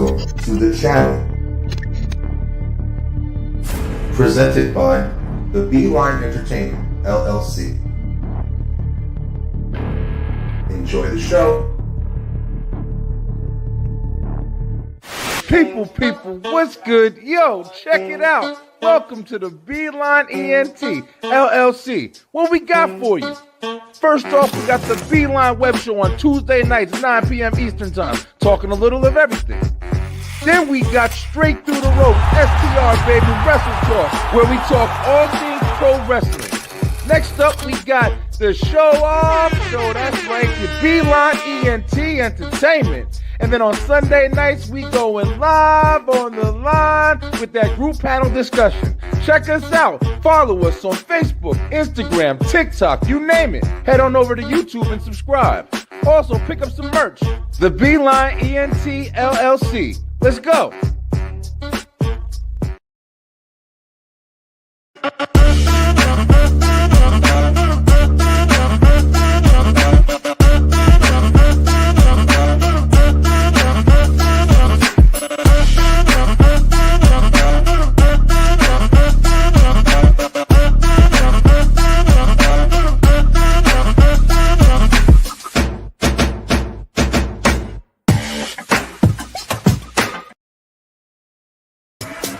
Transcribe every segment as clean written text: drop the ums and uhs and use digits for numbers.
Welcome to the channel. Presented by the Beeline Entertainment, LLC. Enjoy the show. People, what's good? Yo, check it out. Welcome to the Beeline ENT, LLC. What we got for you? First off, we got the Beeline Webshow on Tuesday nights, 9 p.m. Eastern Time, talking a little of everything. Then we got Straight Through the Rope, STR, baby, Wrestle Talk, where we talk all things pro wrestling. Next up, we got the Show Off Show, that's right, the Beeline ENT Entertainment. And then on Sunday nights, we going live on the line with that group panel discussion. Check us out. Follow us on Facebook, Instagram, TikTok, you name it. Head on over to YouTube and subscribe. Also, pick up some merch. The Beeline ENT LLC. Let's go.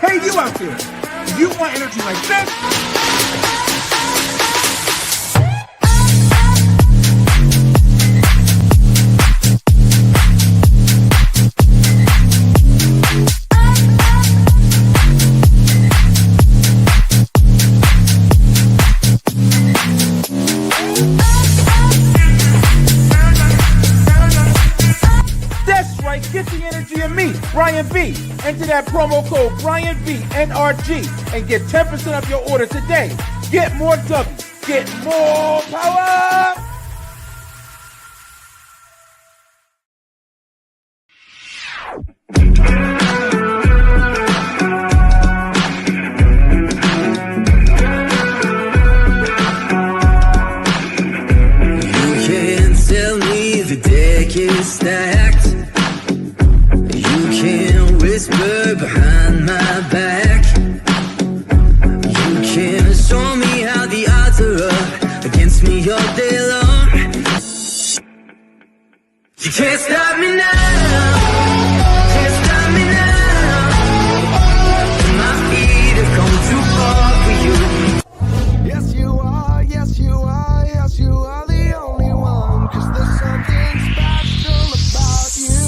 Hey, you out there, do you want energy like this? That's right, get the energy of me, Brian B. Enter that promo code BrianB NRG and get 10% off your order today. Get more W, get more power. You can't tell me the deck is stacked. You can't whisper behind my back. You can't show me how the odds are up against me all day long. You can't stop me now. Can't stop me now. My feet have come too far for you. Yes, you are, yes, you are, yes, you are the only one. 'Cause there's something special about you.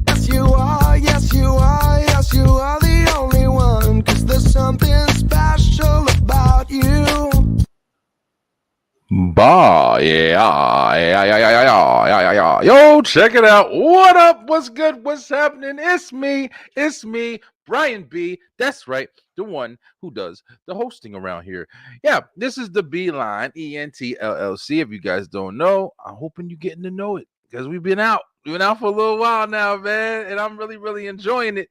Yes, you are, yes, you are, yes, you are the only one. 'Cause there's something special about you. Yo, check it out. What up? What's good? What's happening? It's me, Brian B. That's right, the one who does the hosting around here. Yeah, this is the Beeline ENT LLC. If you guys don't know, I'm hoping you're getting to know it because we've been out. We've been out for a little while now, man, and I'm really enjoying it.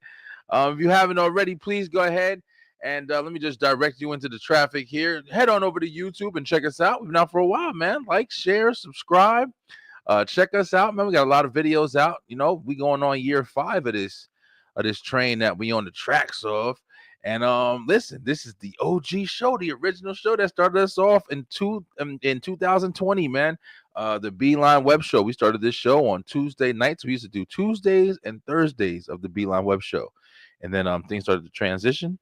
If you haven't already, please go ahead and let me just direct you into the traffic here. Head on over to YouTube and check us out. We've been out for a while, man. Like, share, subscribe. Check us out, man. We got a lot of videos out. You know, we going on year 5 of this train that we on the tracks of. And listen, this is the OG show, the original show that started us off in 2020, man. The Beeline Web Show. We started this show on Tuesday nights. We used to do Tuesdays and Thursdays of the Beeline Web Show. And then things started to transition,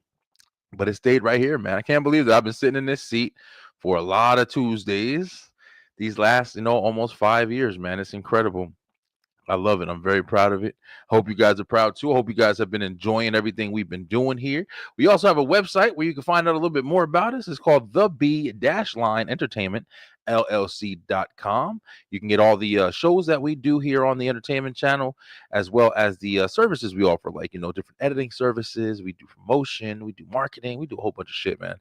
but it stayed right here, man. I can't believe that I've been sitting in this seat for a lot of Tuesdays these last, almost 5 years, man. It's incredible. I love it. I'm very proud of it. Hope you guys are proud too. I hope you guys have been enjoying everything we've been doing here. We also have a website where you can find out a little bit more about us. It's called The B-Line Entertainment llc.com. You can get all the shows that we do here on the entertainment channel, as well as the services we offer, like, different editing services. We do promotion, we do marketing, we do a whole bunch of shit, man.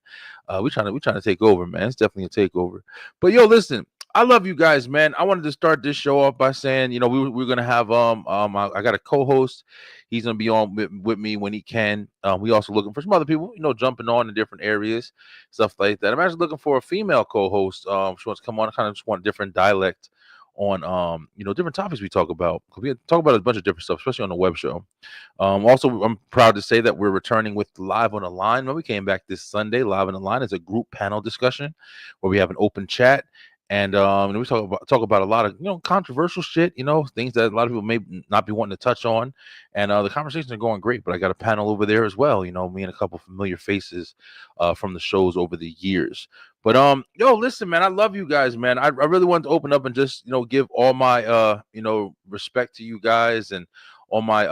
We trying to take over, man. It's definitely a takeover. But yo, listen, I love you guys, man. I wanted to start this show off by saying, we're gonna have I got a co-host. He's gonna be on with me when he can. We also looking for some other people, jumping on in different areas, stuff like that. I'm actually looking for a female co-host. She wants to come on. I kind of just want a different dialect on different topics we talk about. We talk about a bunch of different stuff, especially on the web show. Also, I'm proud to say that we're returning with Live on the Line. When we came back this Sunday, Live on the Line is a group panel discussion where we have an open chat. And we talk about a lot of controversial shit, things that a lot of people may not be wanting to touch on, and the conversations are going great. But I got a panel over there as well, me and a couple familiar faces from the shows over the years. But listen, man, I love you guys, man. I really wanted to open up and just give all my respect to you guys, and all my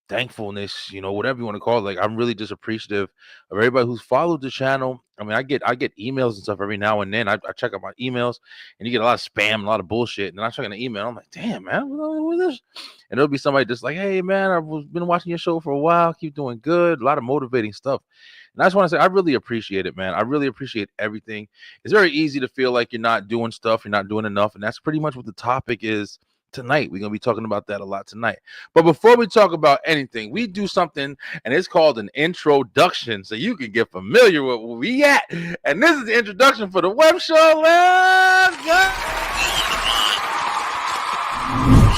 thankfulness, whatever you want to call it. Like, I'm really just appreciative of everybody who's followed the channel. I mean, I get emails and stuff every now and then. I check out my emails, and you get a lot of spam, a lot of bullshit. And then I check an email, I'm like, damn, man, what is this? And it'll be somebody just like, hey, man, I've been watching your show for a while. Keep doing good. A lot of motivating stuff. And I just want to say, I really appreciate it, man. I really appreciate everything. It's very easy to feel like you're not doing stuff, you're not doing enough. And that's pretty much what the topic is tonight. We're going to be talking about that a lot tonight. But before we talk about anything, we do something, and it's called an introduction, so you can get familiar with where we at. And this is the introduction for the web show. Let's go.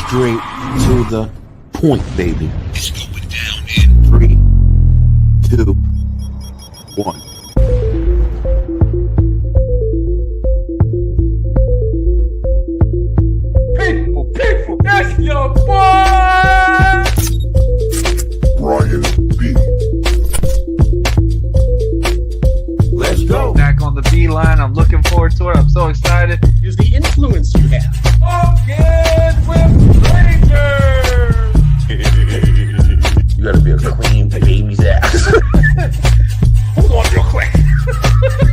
Straight to the point, baby. It's going down in 3, 2, 1. People, that's your boy! Brian B. Let's go. Back on the beeline. I'm looking forward to it. I'm so excited. Is the influence you have. Focus with Rangers! You gotta be able to clean the baby's ass. Hold on real quick.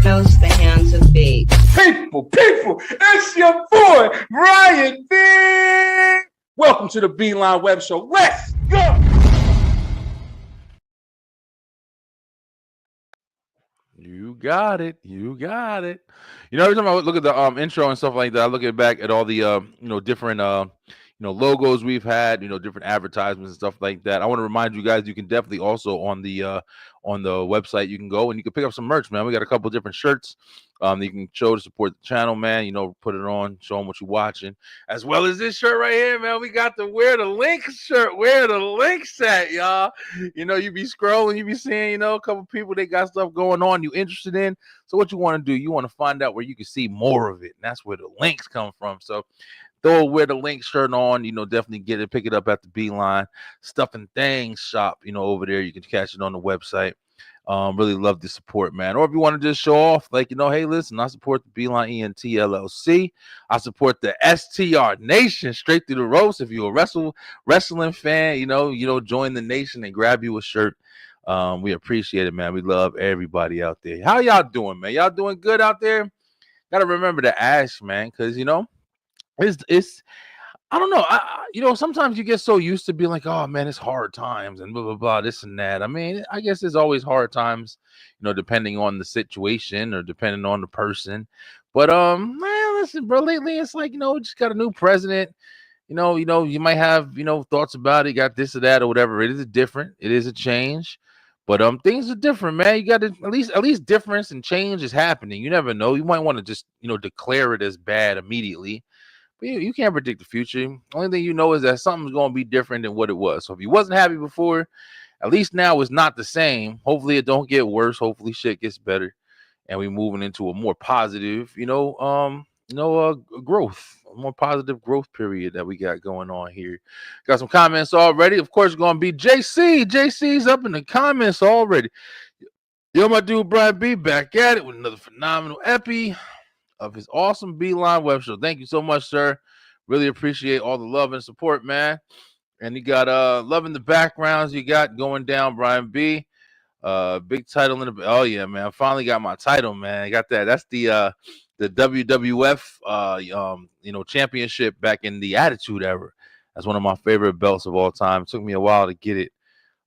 Knows the hands of fate. People, it's your boy, Brian B. Welcome to the Beeline Web Show. Let's go! You got it. Every time I look at the intro and stuff like that, I look back at all the different logos we've had, different advertisements and stuff like that. I want to remind you guys, you can definitely also on the website, you can go and you can pick up some merch, man. We got a couple different shirts you can show to support the channel, man. Put it on, show them what you're watching, as well as this shirt right here, man. We got the Wear the Link shirt. Where the links at, y'all? You be scrolling, you be seeing, a couple people, they got stuff going on you interested in. So what you want to do, you want to find out where you can see more of it, and that's where the links come from. So throw a Wear the Link shirt on, definitely get it, pick it up at the Beeline Stuff and Things shop, over there. You can catch it on the website. Really love the support, man. Or if you want to just show off, like, hey, listen, I support the Beeline ENT LLC. I support the STR Nation straight through the ropes. If you're a wrestling fan, join the nation and grab you a shirt. We appreciate it, man. We love everybody out there. How y'all doing, man? Y'all doing good out there? Gotta remember to ask, man, because it's I don't know. Sometimes you get so used to being like, oh man, it's hard times and blah blah blah, this and that. I mean, I guess it's always hard times, depending on the situation or depending on the person. But man, listen, bro, lately it's like, we just got a new president. You might have, thoughts about it, got this or that or whatever. It is different. It is a change. But things are different, man. You got to at least difference and change is happening. You never know. You might want to just, declare it as bad immediately. But you can't predict the future. Only thing you know is that something's going to be different than what it was. So if you wasn't happy before, at least now it's not the same. Hopefully it don't get worse. Hopefully shit gets better, and we moving into a more positive, growth, a more positive growth period that we got going on here. Got some comments already. Of course, it's going to be JC. JC's up in the comments already. Yo, my dude Brian B back at it with another phenomenal epi of his awesome Beeline Web Show. Thank you so much, sir. Really appreciate all the love and support, man. And you got loving the backgrounds you got going down, Brian B. Big title in the, oh yeah, man. I finally got my title, man. I got that. That's the the WWF championship back in the Attitude Era. That's one of my favorite belts of all time. It took me a while to get it.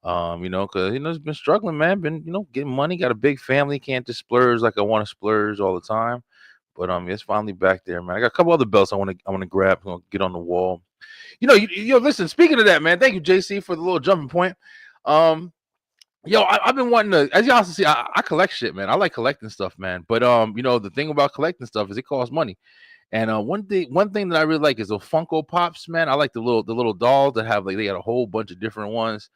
Because it's been struggling, man. Been getting money, got a big family, can't just splurge like I want to splurge all the time. But it's finally back there, man. I got a couple other belts I want to grab, get on the wall. Listen. Speaking of that, man, thank you, JC, for the little jumping point. I've been wanting to, as y'all can see, I collect shit, man. I like collecting stuff, man. But the thing about collecting stuff is it costs money. And one thing that I really like is the Funko Pops, man. I like the little dolls that have they got a whole bunch of different ones.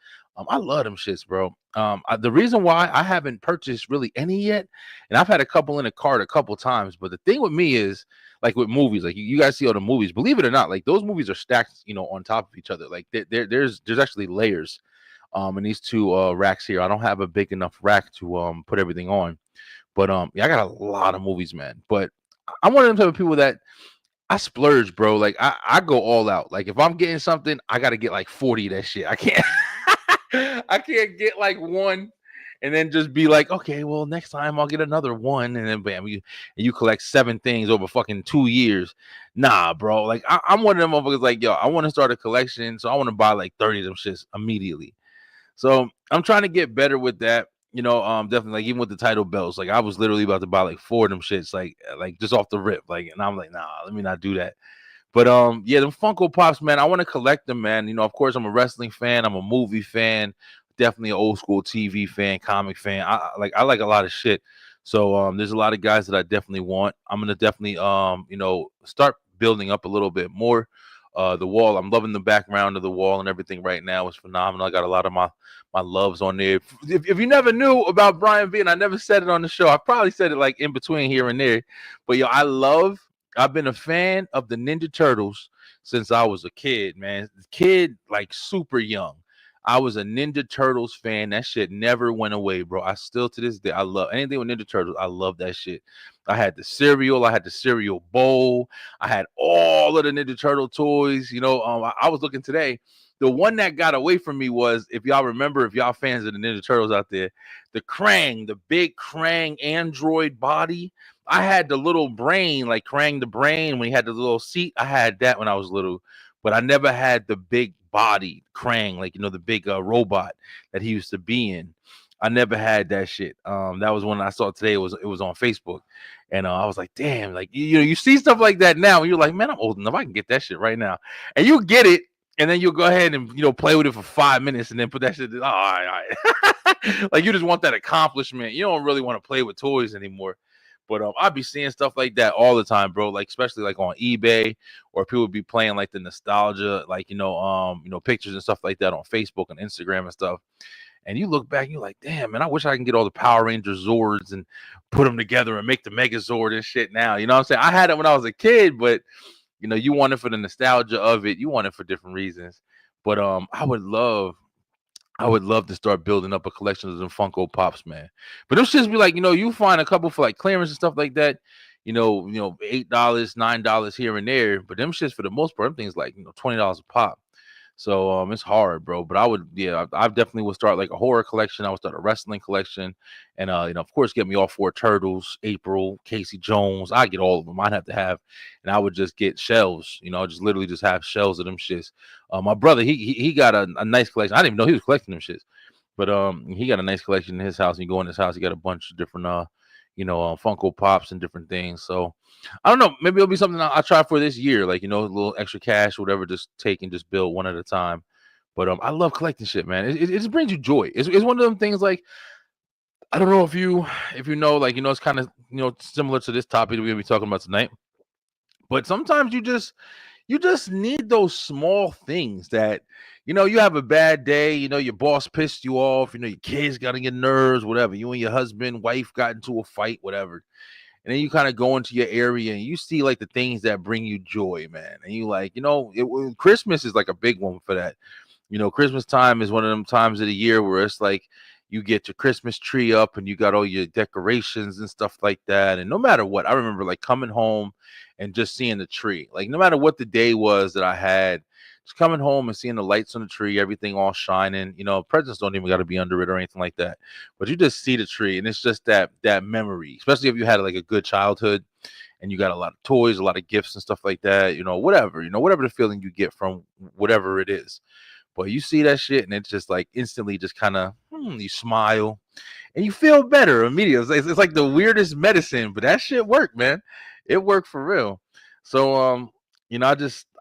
I love them shits, bro. The reason why I haven't purchased really any yet, and I've had a couple in a cart a couple times, but the thing with me is like with movies, like you guys see all the movies, believe it or not, like those movies are stacked, on top of each other. Like there's actually layers in these two racks here. I don't have a big enough rack to put everything on. But I got a lot of movies, man. But I'm one of them type of people that I splurge, bro. Like I go all out. Like if I'm getting something, I gotta get like 40 of that shit. I can't I can't get like one and then just be like, okay, well, next time I'll get another one, and then bam, you collect 7 things over fucking 2 years. Nah, bro. Like I'm one of them motherfuckers. Like, yo, I want to start a collection, so I want to buy like 30 of them shits immediately. So I'm trying to get better with that. Definitely, like even with the title belts, like I was literally about to buy like 4 of them shits, like just off the rip, like, and I'm like, nah, let me not do that. But yeah, them Funko Pops, man, I want to collect them, man. Of course, I'm a wrestling fan, I'm a movie fan, definitely an old school TV fan, comic fan. I like a lot of shit. So there's a lot of guys that I definitely want. I'm gonna definitely start building up a little bit more. The wall, I'm loving the background of the wall and everything right now. It's phenomenal. I got a lot of my loves on there. If you never knew about Brian B, and I never said it on the show, I probably said it like in between here and there. But I've been a fan of the Ninja Turtles since I was a kid, man. Kid, like super young. I was a Ninja Turtles fan. That shit never went away, bro. I still to this day, I love anything with Ninja Turtles. I love that shit. I had the cereal. I had the cereal bowl. I had all of the Ninja Turtle toys. I was looking today. The one that got away from me was, if y'all remember, if y'all fans of the Ninja Turtles out there, the Krang, the big Krang android body. I had the little brain, like Krang the brain, when he had the little seat. I had that when I was little, but I never had the big body Krang, like the big robot that he used to be in. I never had that shit. That was one I saw today. It was on Facebook, and I was like, damn, like you see stuff like that now, and you're like, man, I'm old enough, I can get that shit right now, and you get it, and then you'll go ahead and play with it for 5 minutes, and then put that shit. Oh, all right. Like you just want that accomplishment. You don't really want to play with toys anymore. But I'd be seeing stuff like that all the time, bro. Like especially like on eBay, or people be playing like the nostalgia, like pictures and stuff like that on Facebook and Instagram and stuff. And you look back, and you're like, damn, man, I wish I can get all the Power Ranger Zords and put them together and make the Megazord and shit now. You know what I'm saying? I had it when I was a kid, but you want it for the nostalgia of it. You want it for different reasons. But I would love to start building up a collection of them Funko Pops, man. But them shits be like, you find a couple for like clearance and stuff like that, $8, $9 here and there. But them shits for the most part, them things like $20 a pop. So it's hard, bro. But I definitely would start like a horror collection. I would start a wrestling collection, and of course, get me all 4 Turtles, April, Casey Jones. I get all of them. I'd have to have, and I would just get shelves. Just literally just have shelves of them shits. My brother, he got a nice collection. I didn't even know he was collecting them shits, but he got a nice collection in his house. You go in his house, he got a bunch of different Funko Pops and different things. So I don't know, maybe it'll be something I'll try for this year, like a little extra cash, whatever, just take and just build one at a time. But I love collecting shit, man. It just brings you joy. It's one of them things, like, I don't know if you know, like, it's kind of similar to this topic that we're gonna be talking about tonight. But sometimes you just need those small things that you have a bad day, your boss pissed you off, your kids got on your nerves, whatever, you and your husband, wife got into a fight, whatever. And then you kind of go into your area and you see like the things that bring you joy, man. And you like, Christmas is like a big one for that. Christmas time is one of them times of the year where it's like you get your Christmas tree up and you got all your decorations and stuff like that. And no matter what, I remember like coming home and just seeing the tree. Like no matter what the day was that I had, just coming home and seeing the lights on the tree, everything all shining. Presents don't even got to be under it or anything like that. But you just see the tree, and it's just that memory, especially if you had like a good childhood and you got a lot of toys, a lot of gifts and stuff like that, whatever, whatever the feeling you get from whatever it is. But you see that shit and it's just like instantly just kind of you smile and you feel better immediately. It's like the weirdest medicine, but that shit worked, man. It worked for real. So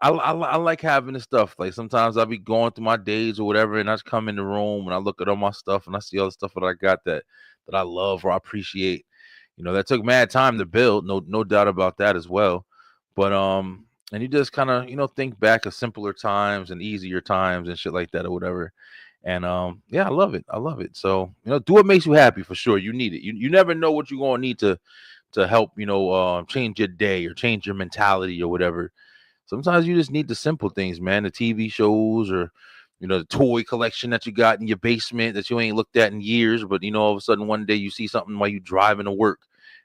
I like having this stuff. Like sometimes I'll be going through my days or whatever, and I just come in the room and I look at all my stuff and I see all the stuff that I got that I love or I appreciate. That took mad time to build, no doubt about that as well. But and you just kind of think back of simpler times and easier times and shit like that or whatever. And yeah, I love it. I love it. So do what makes you happy for sure. You need it. You never know what you're gonna need to help change your day or change your mentality or whatever. Sometimes you just need the simple things, man. The TV shows or the toy collection that you got in your basement that you ain't looked at in years, but all of a sudden one day you see something while you driving to work.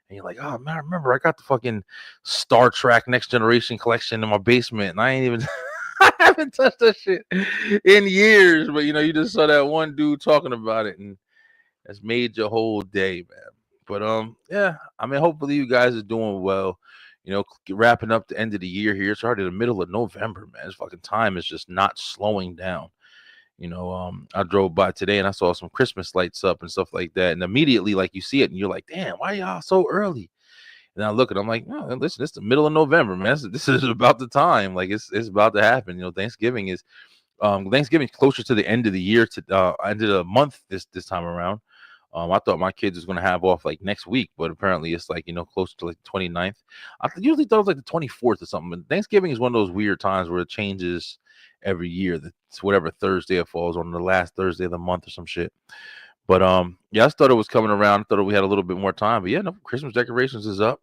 And you're like, oh man, I remember I got the fucking Star Trek Next Generation collection in my basement, and I ain't even I haven't touched that shit in years. But you just saw that one dude talking about it, and it's made your whole day, man. But yeah, I mean, hopefully you guys are doing well. Wrapping up the end of the year here. It's already the middle of November, man. This fucking time is just not slowing down. I drove by today and I saw some Christmas lights up and stuff like that. And immediately, like, you see it and you're like, damn, why y'all so early? And I look at it, I'm like, no, listen, it's the middle of November, man. This is about the time. Like, it's about to happen. Thanksgiving's closer to the end of the year, to end of the month this time around. I thought my kids was gonna have off like next week, but apparently it's like closer to like the 29th. I usually thought it was like the 24th or something. But Thanksgiving is one of those weird times where it changes every year. It's whatever Thursday it falls on, the last Thursday of the month or some shit. But yeah, I thought it was coming around. I thought we had a little bit more time. But yeah, no, Christmas decorations is up.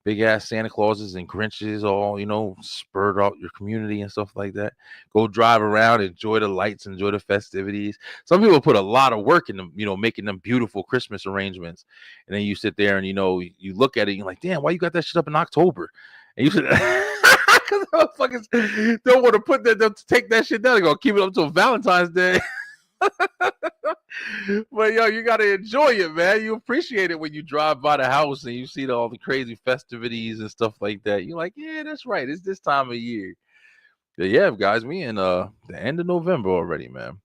Big ass Santa Clauses and Grinches all, spurred out your community and stuff like that. Go drive around, enjoy the lights, enjoy the festivities. Some people put a lot of work in them, making them beautiful Christmas arrangements. And then you sit there and, you look at it and you're like, damn, why you got that shit up in October? And you should, because motherfuckers don't want to put that, they'll take that shit down. They're going to keep it up until Valentine's Day. But yo, you gotta enjoy it, man. You appreciate it when you drive by the house and you see all the crazy festivities and stuff like that. You're like, yeah, that's right. It's this time of year. But yeah, guys, we in the end of November already, man.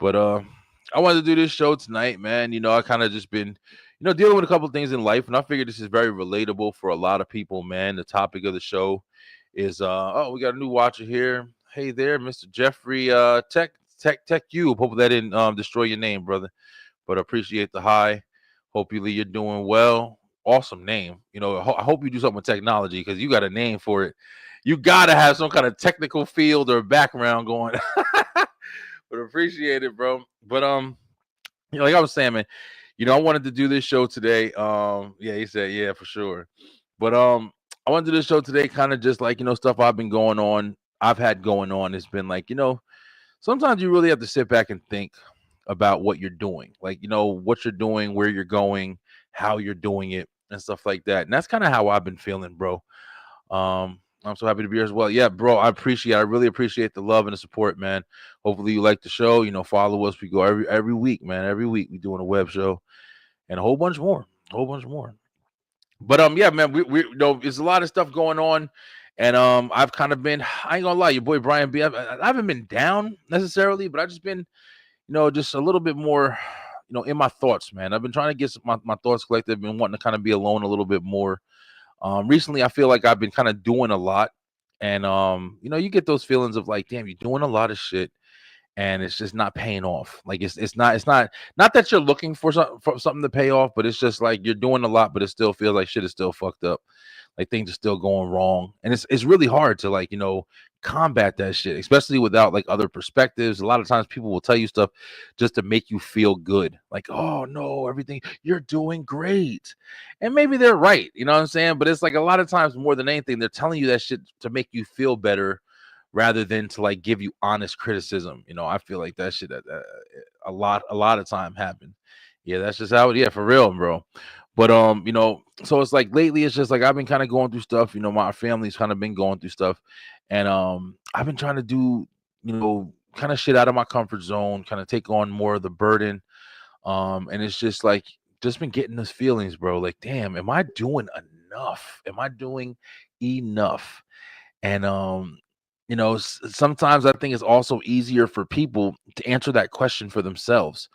But I wanted to do this show tonight, man. I kind of just been, dealing with a couple of things in life, and I figured this is very relatable for a lot of people, man. The topic of the show is we got a new watcher here. Hey there, Mr. Jeffrey Tech you. Hope that didn't destroy your name, brother. But appreciate the hi. Hopefully you're doing well. Awesome name. I hope you do something with technology because you got a name for it. You gotta have some kind of technical field or background going. But appreciate it, bro. But like I was saying, man, I wanted to do this show today. Yeah, he said, yeah, for sure. But I wanted to do this show today, kind of just like stuff I've had going on. It's been like, sometimes you really have to sit back and think about what you're doing, like, what you're doing, where you're going, how you're doing it, and stuff like that. And that's kind of how I've been feeling, bro. I'm so happy to be here as well. Yeah, bro, I really appreciate the love and the support, man. Hopefully you like the show. Follow us. We go every week, man. Every week we doing a web show and a whole bunch more. But yeah, man, we there's a lot of stuff going on. And I've kind of been, I ain't gonna lie, your boy Brian B. I haven't been down necessarily, but I've just been, just a little bit more, in my thoughts, man. I've been trying to get my thoughts collected, been wanting to kind of be alone a little bit more. Recently, I feel like I've been kind of doing a lot. And, you get those feelings of like, damn, you're doing a lot of shit and it's just not paying off. Like it's not that you're looking for something to pay off, but it's just like you're doing a lot, but it still feels like shit is still fucked up. Like things are still going wrong. And it's really hard to like, combat that shit, especially without like other perspectives. A lot of times people will tell you stuff just to make you feel good. Like, oh no, everything, you're doing great. And maybe they're right, you know what I'm saying? But it's like a lot of times more than anything, they're telling you that shit to make you feel better rather than to like give you honest criticism. I feel like that shit a lot of time happen. Yeah, that's just how it, yeah, for real, bro. But so it's like lately it's just like I've been kind of going through stuff, my family's kind of been going through stuff. And I've been trying to do, kind of shit out of my comfort zone, kind of take on more of the burden. And it's just like just been getting those feelings, bro. Like, damn, am I doing enough? Am I doing enough? And sometimes I think it's also easier for people to answer that question for themselves.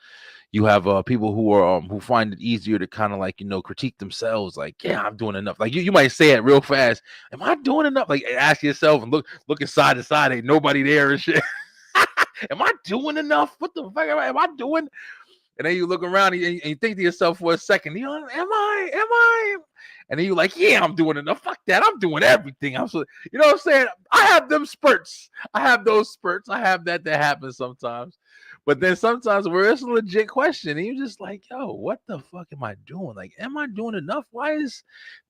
You have people who are who find it easier to kind of like critique themselves, like, yeah, I'm doing enough. Like you might say it real fast, am I doing enough? Like ask yourself and looking side to side, ain't nobody there and shit. Am I doing enough? What the fuck am I doing? And then you look around and you think to yourself for a second, am I? And then you're like, yeah, I'm doing enough. Fuck that. I'm doing everything. I'm so, you know what I'm saying? I have them spurts. I have those spurts. I have that happens sometimes. But then sometimes where it's a legit question and you're just like, yo, what the fuck am I doing? Like, am I doing enough? Why is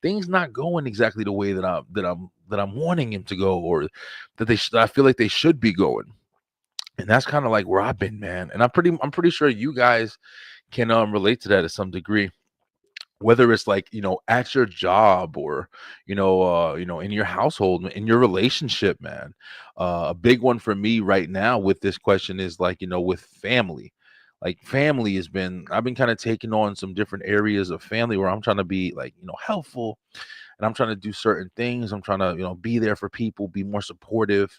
things not going exactly the way that I'm wanting him to go, or that I feel like they should be going? And that's kind of like where I've been, man. And I'm pretty sure you guys can relate to that to some degree. Whether it's like, at your job or, in your household, in your relationship, man. A big one for me right now with this question is like, with family. Like family I've been kind of taking on some different areas of family where I'm trying to be like, helpful, and I'm trying to do certain things. I'm trying to, be there for people, be more supportive.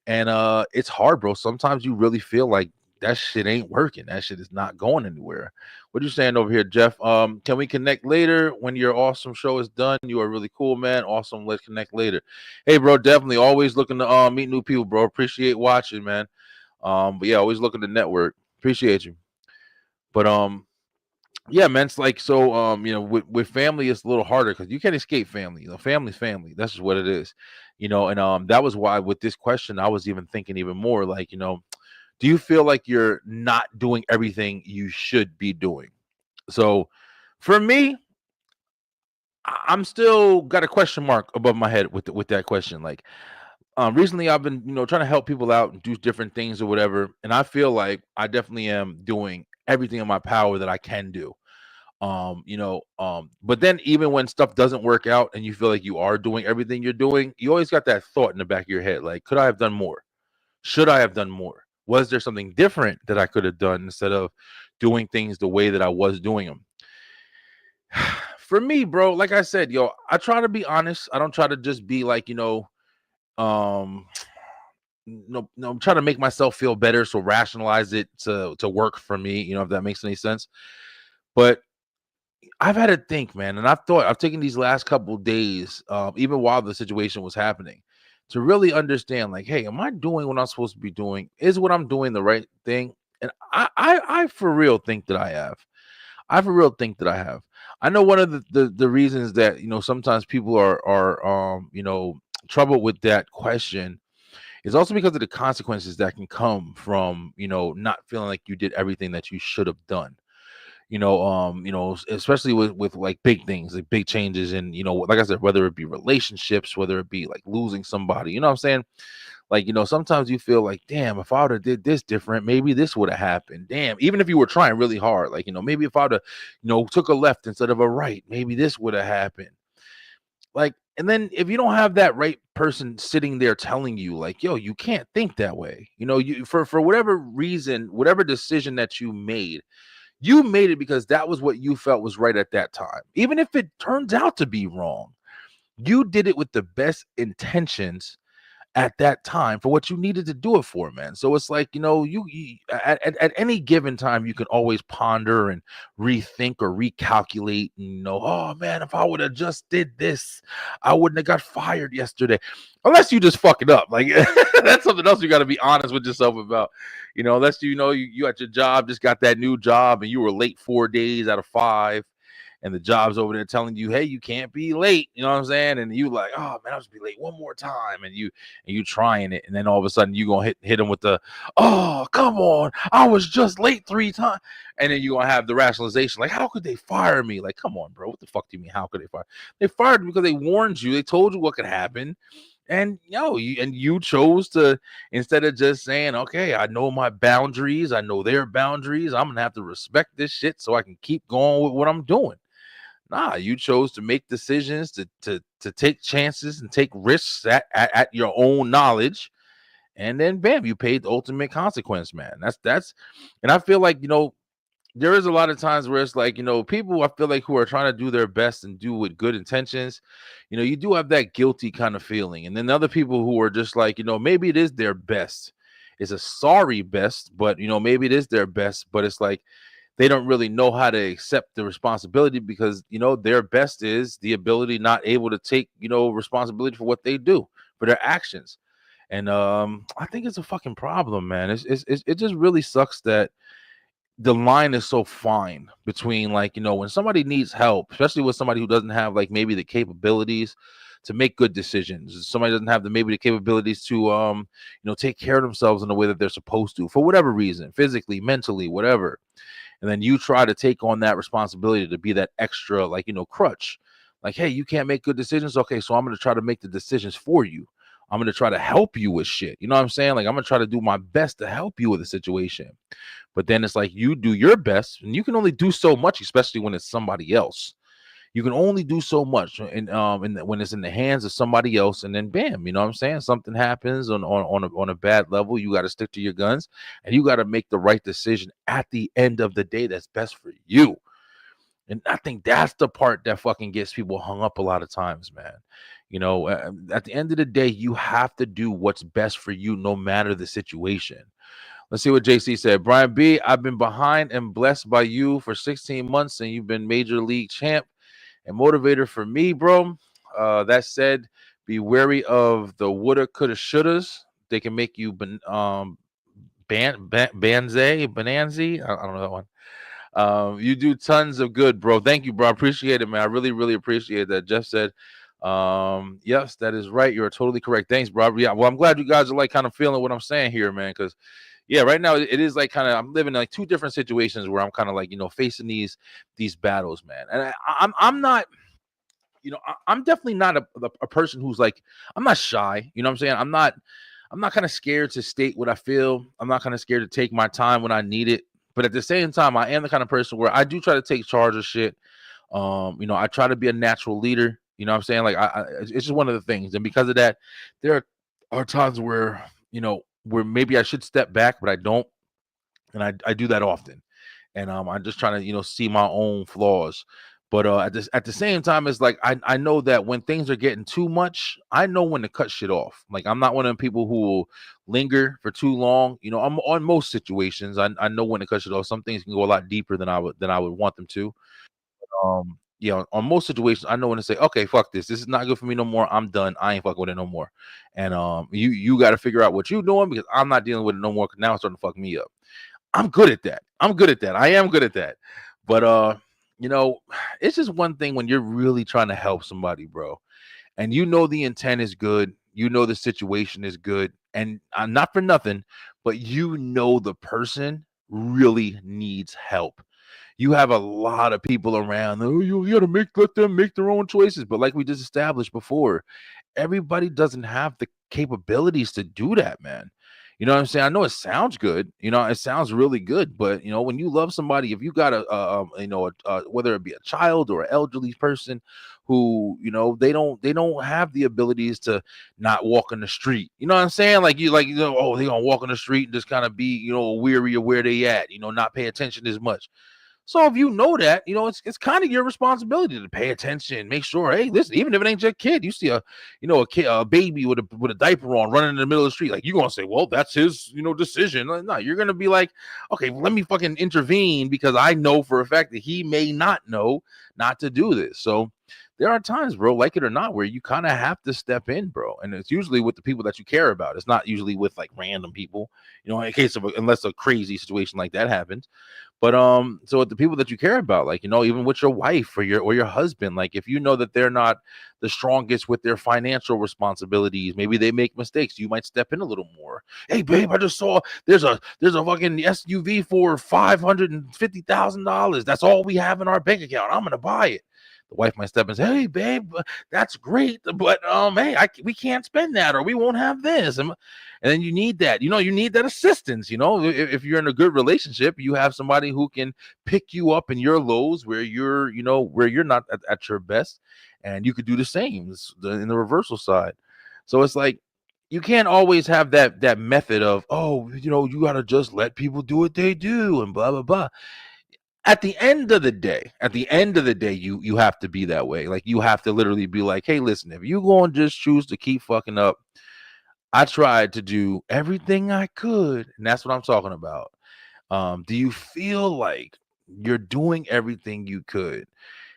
And it's hard, bro. Sometimes you really feel like that shit ain't working. That shit is not going anywhere. What are you saying over here, Jeff? Can we connect later when your awesome show is done? You are really cool, man. Awesome. Let's connect later. Hey, bro, definitely always looking to meet new people, bro. Appreciate watching, man. But yeah, always looking to network. Appreciate you. But yeah, man, it's like, so with family it's a little harder because you can't escape family. Family's family. That's just what it is. And that was why with this question I was even thinking even more like, do you feel like you're not doing everything you should be doing? So for me, I'm still got a question mark above my head with that question. Like, recently I've been, trying to help people out and do different things or whatever. And I feel like I definitely am doing everything in my power that I can do. But then even when stuff doesn't work out and you feel like you are doing everything you're doing, you always got that thought in the back of your head, like, could I have done more? Should I have done more? Was there something different that I could have done instead of doing things the way that I was doing them? For me, bro, like I said, I try to be honest. I don't try to just be like, um, no, I'm trying to make myself feel better. So rationalize it to work for me, if that makes any sense. But I've had to think, man, and I've taken these last couple of days, even while the situation was happening, to really understand, like, hey, am I doing what I'm supposed to be doing? Is what I'm doing the right thing? And I for real think that I have. I for real think that I have. I know one of the reasons that sometimes people are troubled with that question is also because of the consequences that can come from not feeling like you did everything that you should have done. Especially with like big things, like big changes, and like I said, whether it be relationships, whether it be like losing somebody, you know what I'm saying? Like, sometimes you feel like, damn, if I would have did this different, maybe this would have happened. Damn, even if you were trying really hard, like, maybe if I would have, took a left instead of a right, maybe this would have happened. Like, and then if you don't have that right person sitting there telling you, like, yo, you can't think that way, you for whatever reason, whatever decision that you made it because that was what you felt was right at that time. Even if it turns out to be wrong, you did it with the best intentions at that time for what you needed to do it for, man. So it's like, you at any given time, you can always ponder and rethink or recalculate, and oh man, if I would have just did this, I wouldn't have got fired yesterday. Unless you just fuck it up. Like, that's something else you got to be honest with yourself about. Unless you at your job, just got that new job and you were late 4 days out of 5. And the job's over there telling you, hey, you can't be late. You know what I'm saying? And you like, oh man, I'll just be late one more time. And you trying it. And then all of a sudden you gonna hit them with the, oh, come on, I was just late 3 times. And then you gonna have the rationalization, like, how could they fire me? Like, come on, bro. What the fuck do you mean? How could they fire? They fired because they warned you, they told you what could happen. And you chose to, instead of just saying, okay, I know my boundaries, I know their boundaries, I'm gonna have to respect this shit so I can keep going with what I'm doing. Nah, you chose to make decisions, to take chances and take risks at your own knowledge, and then bam, you paid the ultimate consequence, man. That's and I feel like there is a lot of times where it's like, people I feel like who are trying to do their best and do with good intentions, you do have that guilty kind of feeling. And then other people who are just like, maybe it is their best. It's a sorry best, but maybe it is their best, but it's like they don't really know how to accept the responsibility because, their best is the ability not able to take, responsibility for what they do, for their actions. And I think it's a fucking problem, man. It just really sucks that the line is so fine between, like, when somebody needs help, especially with somebody who doesn't have, like, maybe the capabilities to make good decisions. Somebody doesn't have maybe the capabilities to take care of themselves in the way that they're supposed to for whatever reason, physically, mentally, whatever. And then you try to take on that responsibility to be that extra, like, crutch. Like, hey, you can't make good decisions. Okay, so I'm going to try to make the decisions for you. I'm going to try to help you with shit. You know what I'm saying? Like, I'm going to try to do my best to help you with a situation. But then it's like you do your best, and you can only do so much, especially when it's somebody else. You can only do so much, and when it's in the hands of somebody else, and then bam, you know what I'm saying? Something happens on a bad level. You got to stick to your guns, and you got to make the right decision at the end of the day that's best for you. And I think that's the part that fucking gets people hung up a lot of times, man. At the end of the day, you have to do what's best for you, no matter the situation. Let's see what JC said. Brian B, I've been behind and blessed by you for 16 months, and you've been major league champ and motivator for me, bro. That said, be wary of the woulda, coulda, shouldas. They can make you bonanzi. I don't know that one. You do tons of good, bro. Thank you, bro. I appreciate it, man. I really, really appreciate that. Jeff said, yes, that is right. You're totally correct. Thanks, bro. Yeah, well, I'm glad you guys are like kind of feeling what I'm saying here, man, because yeah, right now it is like kind of I'm living in like two different situations where I'm kind of like facing these battles, man. And I'm not, I'm definitely not a person who's like, I'm not shy. You know what I'm saying? I'm not kind of scared to state what I feel. I'm not kind of scared to take my time when I need it. But at the same time, I am the kind of person where I do try to take charge of shit. I try to be a natural leader. You know what I'm saying? Like it's just one of the things. And because of that, there are times where, where maybe I should step back, but I don't. And I do that often. And I'm just trying to, see my own flaws. But at the same time, it's like I know that when things are getting too much, I know when to cut shit off. Like I'm not one of them people who will linger for too long. I'm on most situations. I know when to cut shit off. Some things can go a lot deeper than I would want them to. On most situations, I know when to say, okay, fuck this. This is not good for me no more. I'm done. I ain't fucking with it no more. And you got to figure out what you're doing because I'm not dealing with it no more. Because now it's starting to fuck me up. I'm good at that. I am good at that. But it's just one thing when you're really trying to help somebody, bro, and the intent is good, the situation is good, and not for nothing, but the person really needs help. You have a lot of people around. Oh, you got to let them make their own choices. But like we just established before, everybody doesn't have the capabilities to do that, man. You know what I'm saying? I know it sounds good. It sounds really good. But when you love somebody, if you got whether it be a child or an elderly person who they don't have the abilities to not walk in the street. You know what I'm saying? Oh, they gonna walk on the street and just kind of be weary of where they at. Not pay attention as much. So if you know that, it's kind of your responsibility to pay attention, make sure, hey, listen, even if it ain't your kid, you see a kid, a baby with a diaper on running in the middle of the street, like you're gonna say, well, that's his, decision. No, you're gonna be like, okay, well, let me fucking intervene because I know for a fact that he may not know not to do this. So there are times, bro, like it or not, where you kind of have to step in, bro. And it's usually with the people that you care about. It's not usually with like random people, in case of unless a crazy situation like that happens. But so with the people that you care about, like even with your wife or your husband, like if you know that they're not the strongest with their financial responsibilities, maybe they make mistakes, you might step in a little more. Hey, babe, I just saw there's a fucking SUV for $550,000. That's all we have in our bank account. I'm gonna buy it. The wife might step and say, hey, babe, that's great, but hey, we can't spend that or we won't have this. And then you need that, you need that assistance. If you're in a good relationship, you have somebody who can pick you up in your lows where you're not at your best, and you could do the same in the reversal side. So it's like, you can't always have that method of, oh, you got to just let people do what they do and blah, blah, blah. at the end of the day, you have to be that way. Like, you have to literally be like, hey, listen, if you go and just choose to keep fucking up, I tried to do everything I could, and that's what I'm talking about. Do you feel like you're doing everything you could?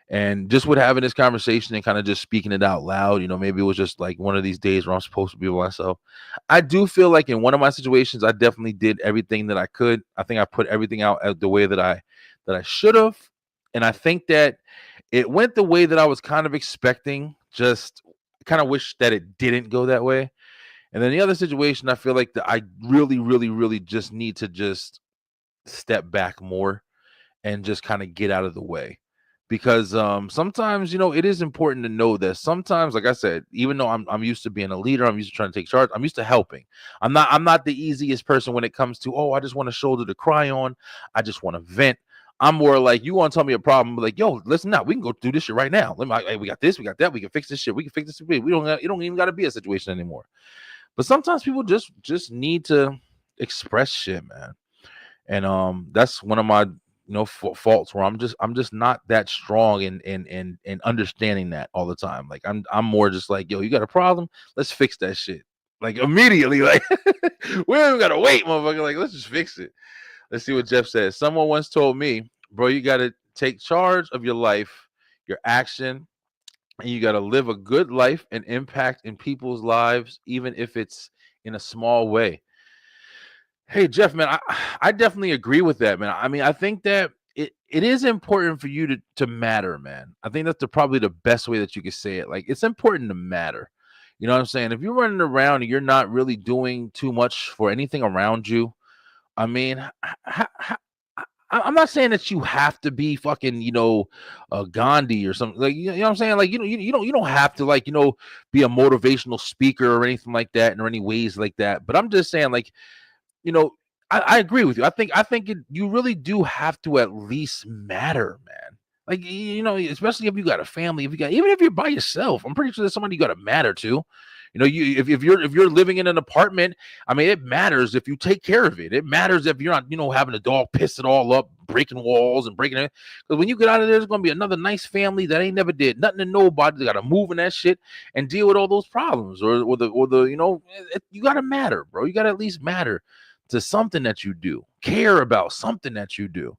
And just with having this conversation and kind of just speaking it out loud, maybe it was just like one of these days where I'm supposed to be with myself. I do feel like in one of my situations, I definitely did everything that I could. I think I put everything out the way that I should have. And I think that it went the way that I was kind of expecting. Just kind of wish that it didn't go that way. And then the other situation, I feel like that I really, really, really just need to just step back more and just kind of get out of the way. Because sometimes, it is important to know that sometimes, like I said, even though I'm used to being a leader, I'm used to trying to take charge, I'm used to helping. I'm not the easiest person when it comes to, oh, I just want a shoulder to cry on, I just want to vent. I'm more like, you want to tell me a problem, like, yo, listen, now we can go do this shit right now. Hey, we got this, we got that, we can fix this shit, we can fix this. We don't, it don't even got to be a situation anymore. But sometimes people just need to express shit, man. And that's one of my faults, where I'm just not that strong in understanding that all the time. Like, I'm more just like, yo, you got a problem, let's fix that shit, like, immediately. Like, we don't gotta wait, motherfucker. Like, let's just fix it. Let's see what Jeff says. Someone once told me, bro, you gotta take charge of your life, your action, and you gotta live a good life and impact in people's lives, even if it's in a small way. Hey, Jeff, man, I definitely agree with that, man. I mean, I think that it is important for you to matter, man. I think that's probably the best way that you could say it. Like, it's important to matter. You know what I'm saying? If you're running around and you're not really doing too much for anything around you, I mean, I'm not saying that you have to be fucking, Gandhi or something. Like, you know what I'm saying? Like, you don't have to, like, be a motivational speaker or anything like that, or any ways like that. But I'm just saying, like, you know, I agree with you. I think you really do have to at least matter, man. Like, especially if you got a family, even if you're by yourself, I'm pretty sure there's somebody you got to matter to. If you're living in an apartment, I mean, it matters if you take care of it. It matters if you're not, having a dog piss it all up, breaking walls and breaking it. Because when you get out of there, there's gonna be another nice family that ain't never did nothing to nobody. They got to move in that shit and deal with all those problems, or you got to matter, bro. You got to at least matter to something that you do, care about something that you do.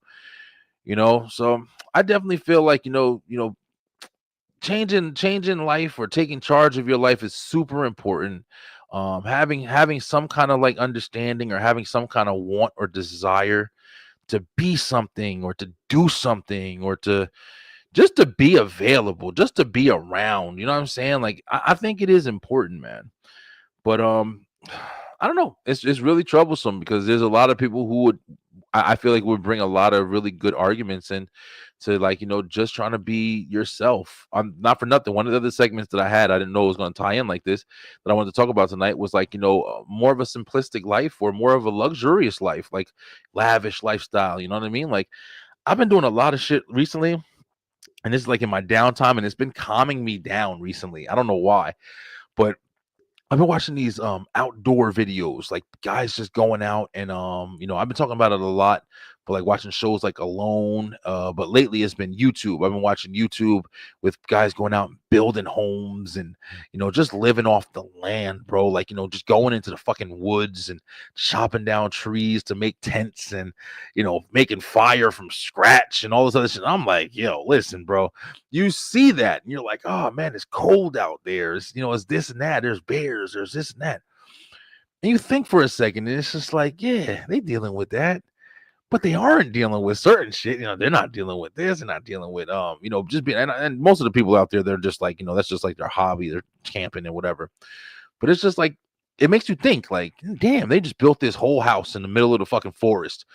So I definitely feel like changing life or taking charge of your life is super important. Having some kind of like understanding, or having some kind of want or desire to be something, or to do something, or to just to be available, just to be around. You know what I'm saying? Like, I think it is important, man. But I don't know. It's really troublesome, because there's a lot of people who I feel like would bring a lot of really good arguments in to, like, just trying to be yourself. I'm not for nothing. One of the other segments that I didn't know it was going to tie in like this, that I wanted to talk about tonight, was like, more of a simplistic life, or more of a luxurious life, like lavish lifestyle. You know what I mean? Like, I've been doing a lot of shit recently, and it's like in my downtime, and it's been calming me down recently. I don't know why, but I've been watching these outdoor videos, like guys just going out, and I've been talking about it a lot, but like watching shows like Alone. But lately it's been YouTube. I've been watching YouTube with guys going out and building homes, and just living off the land, bro. Like, just going into the fucking woods and chopping down trees to make tents, and making fire from scratch and all this other shit. I'm like, yo, listen, bro. You see that and you're like, oh man, it's cold out there. It's this and that. There's bears, there's this and that. And you think for a second, and it's just like, yeah, they dealing with that. But they aren't dealing with certain shit. They're not dealing with this. They're not dealing with just being, and most of the people out there, they're just like, that's just like their hobby. They're camping and whatever. But it's just like, it makes you think, like, damn, they just built this whole house in the middle of the fucking forest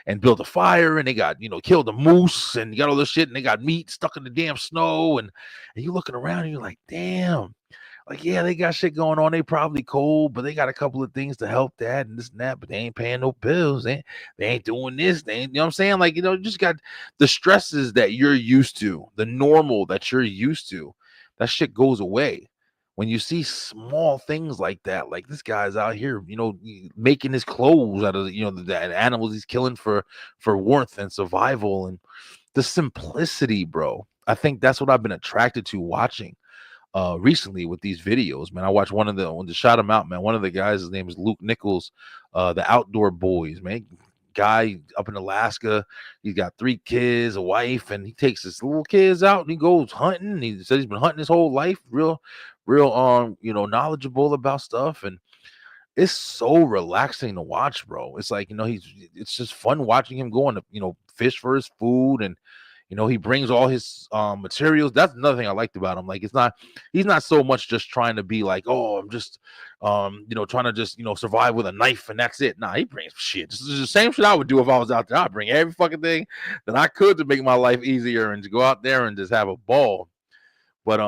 and built a fire, and they got, killed a moose, and you got all this shit, and they got meat stuck in the damn snow, and you looking around and you're like, damn, like, yeah, they got shit going on. They probably cold, but they got a couple of things to help that and this and that, but they ain't paying no bills. They ain't doing this. They ain't, you know what I'm saying? Like, just got the stresses that you're used to, the normal that you're used to. That shit goes away when you see small things like that, like this guy's out here, making his clothes out of the animals he's killing for warmth and survival, and the simplicity, bro. I think that's what I've been attracted to watching recently with these videos, man. I watched one of the when they shot him out, man. One of the guys, his name is Luke Nichols, the Outdoor Boys, man. Guy up in Alaska, he's got 3 kids, a wife, and he takes his little kids out and he goes hunting. He said he's been hunting his whole life, real knowledgeable about stuff, and it's so relaxing to watch, bro. It's like, it's just fun watching him go on to, fish for his food, and he brings all his materials. That's another thing I liked about him. Like, he's not so much just trying to be like, oh, I'm just trying to just survive with a knife and that's it. Nah, he brings shit. This is the same shit I would do if I was out there. I'd bring every fucking thing that I could to make my life easier and to go out there and just have a ball. But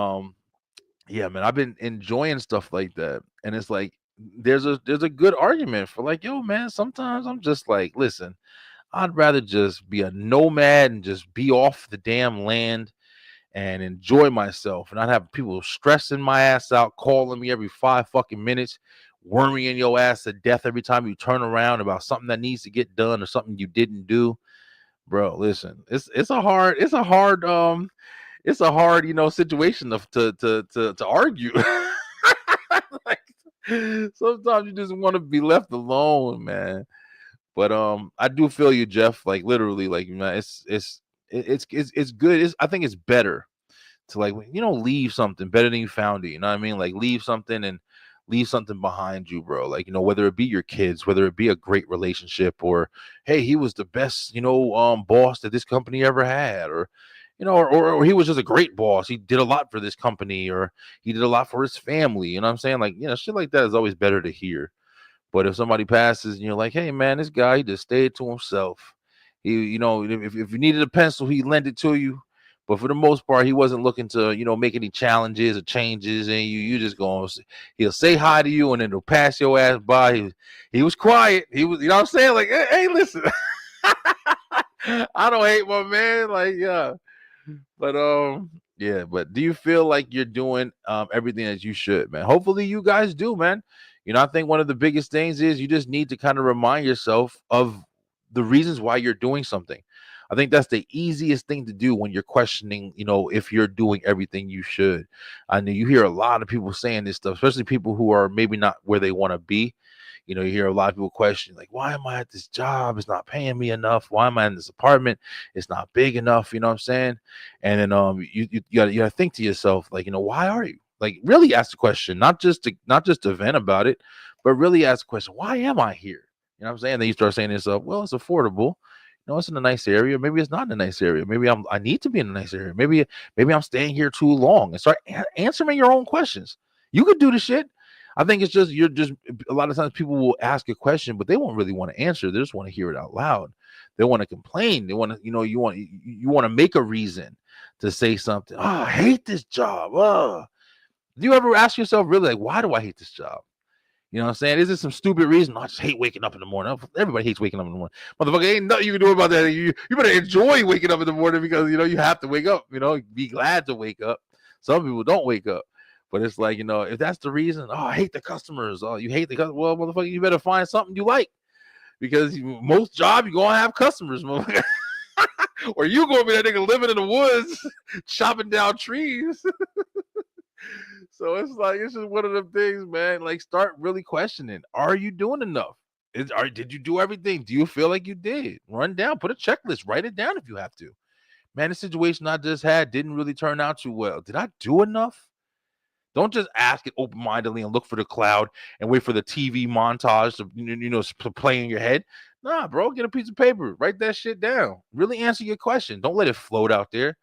yeah, man, I've been enjoying stuff like that. And it's like there's a good argument for like, yo, man, sometimes I'm just like, listen, I'd rather just be a nomad and just be off the damn land and enjoy myself and not have people stressing my ass out, calling me every 5 fucking minutes, worrying your ass to death every time you turn around about something that needs to get done or something you didn't do. Bro, listen, it's a hard situation to argue. Like, sometimes you just want to be left alone, man. But I do feel you, Jeff. Like, literally, like, man, it's good. I think it's better to, like, leave something better than you found it. You know what I mean? Like, leave something behind you, bro. Like, whether it be your kids, whether it be a great relationship, or hey, he was the best, boss that this company ever had, or or he was just a great boss. He did a lot for this company, or he did a lot for his family. You know what I'm saying? Like, shit like that is always better to hear. But if somebody passes and you're like, hey, man, this guy, he just stayed to himself. He, if you needed a pencil, he lent it to you. But for the most part, he wasn't looking to, make any challenges or changes. And you just going, he'll say hi to you and then he'll pass your ass by. He was quiet. He was, you know what I'm saying? Like, hey, listen, I don't hate my man. Like, yeah. But, yeah. But do you feel like you're doing everything that you should, man? Hopefully you guys do, man. I think one of the biggest things is you just need to kind of remind yourself of the reasons why you're doing something. I think that's the easiest thing to do when you're questioning, if you're doing everything you should. I know you hear a lot of people saying this stuff, especially people who are maybe not where they want to be. You hear a lot of people question, like, why am I at this job? It's not paying me enough. Why am I in this apartment? It's not big enough. You know what I'm saying? And then you gotta think to yourself, like, why are you? Like, really ask the question, not just to vent about it, but really ask the question, why am I here? You know what I'm saying? Then you start saying to yourself, well, it's affordable. It's in a nice area. Maybe it's not in a nice area. Maybe I need to be in a nice area. Maybe I'm staying here too long. And start answering your own questions. You could do the shit. I think it's just a lot of times people will ask a question, but they won't really want to answer. They just want to hear it out loud. They want to complain. They want to, you want to make a reason to say something. Oh, I hate this job. Oh. Do you ever ask yourself, really, like, why do I hate this job? You know what I'm saying? Is it some stupid reason? I just hate waking up in the morning. Everybody hates waking up in the morning. Motherfucker, ain't nothing you can do about that. You better enjoy waking up in the morning because, you have to wake up. Be glad to wake up. Some people don't wake up. But it's like, if that's the reason, oh, I hate the customers. Oh, you hate the customers. Well, motherfucker, you better find something you like. Because most jobs, you're going to have customers, motherfucker. Or you going to be that nigga living in the woods, chopping down trees. So it's like, it's just one of them things, man. Like, start really questioning. Are you doing enough? Did you do everything? Do you feel like you did? Run down, put a checklist, write it down if you have to. Man, the situation I just had didn't really turn out too well. Did I do enough? Don't just ask it open-mindedly and look for the cloud and wait for the TV montage to play in your head. Nah, bro, get a piece of paper. Write that shit down. Really answer your question. Don't let it float out there.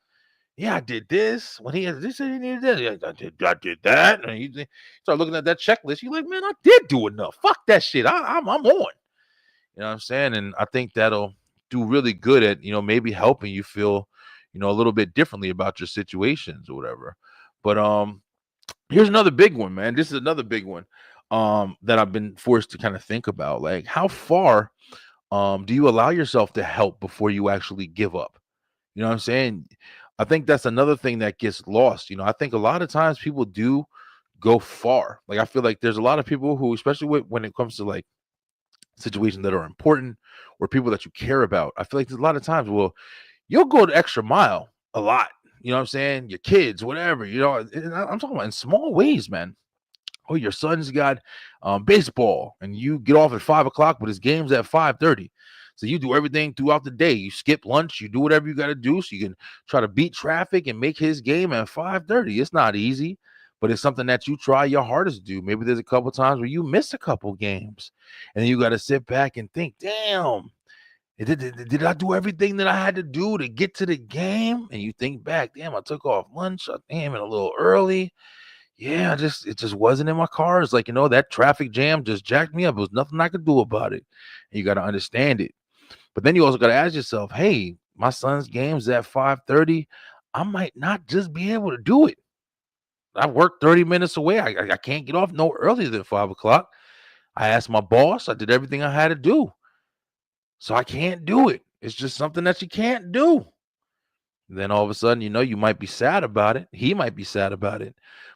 Yeah, I did this. When he had this, he needed this. Yeah, I did that. And you start looking at that checklist. You're like, man, I did do enough. Fuck that shit. I'm on. You know what I'm saying? And I think that'll do really good at, maybe helping you feel, a little bit differently about your situations or whatever. But here's another big one, man. This is another big one that I've been forced to kind of think about. Like, how far do you allow yourself to help before you actually give up? You know what I'm saying? I think that's another thing that gets lost. I think a lot of times people do go far. Like I feel like there's a lot of people who, especially when it comes to like situations that are important or people that you care about, I feel like there's a lot of times, well, you'll go the extra mile a lot. You know what I'm saying? Your kids, whatever, and I'm talking about in small ways, man. Oh, your son's got baseball and you get off at 5 o'clock, but his game's at 5:30. So you do everything throughout the day. You skip lunch, you do whatever you got to do so you can try to beat traffic and make his game at 5:30. It's not easy, but it's something that you try your hardest to do. Maybe there's a couple times where you miss a couple games and then you got to sit back and think, damn, did I do everything that I had to do to get to the game? And you think back, damn, I took off lunch. I came in a little early. Yeah, it just wasn't in my car. It's like, that traffic jam just jacked me up. There was nothing I could do about it. And you got to understand it. But then you also got to ask yourself, hey, my son's game's at 5:30. I might not just be able to do it. I work 30 minutes away. I can't get off no earlier than 5 o'clock. I asked my boss. I did everything I had to do. So I can't do it. It's just something that you can't do. Then all of a sudden, you might be sad about it. He might be sad about it.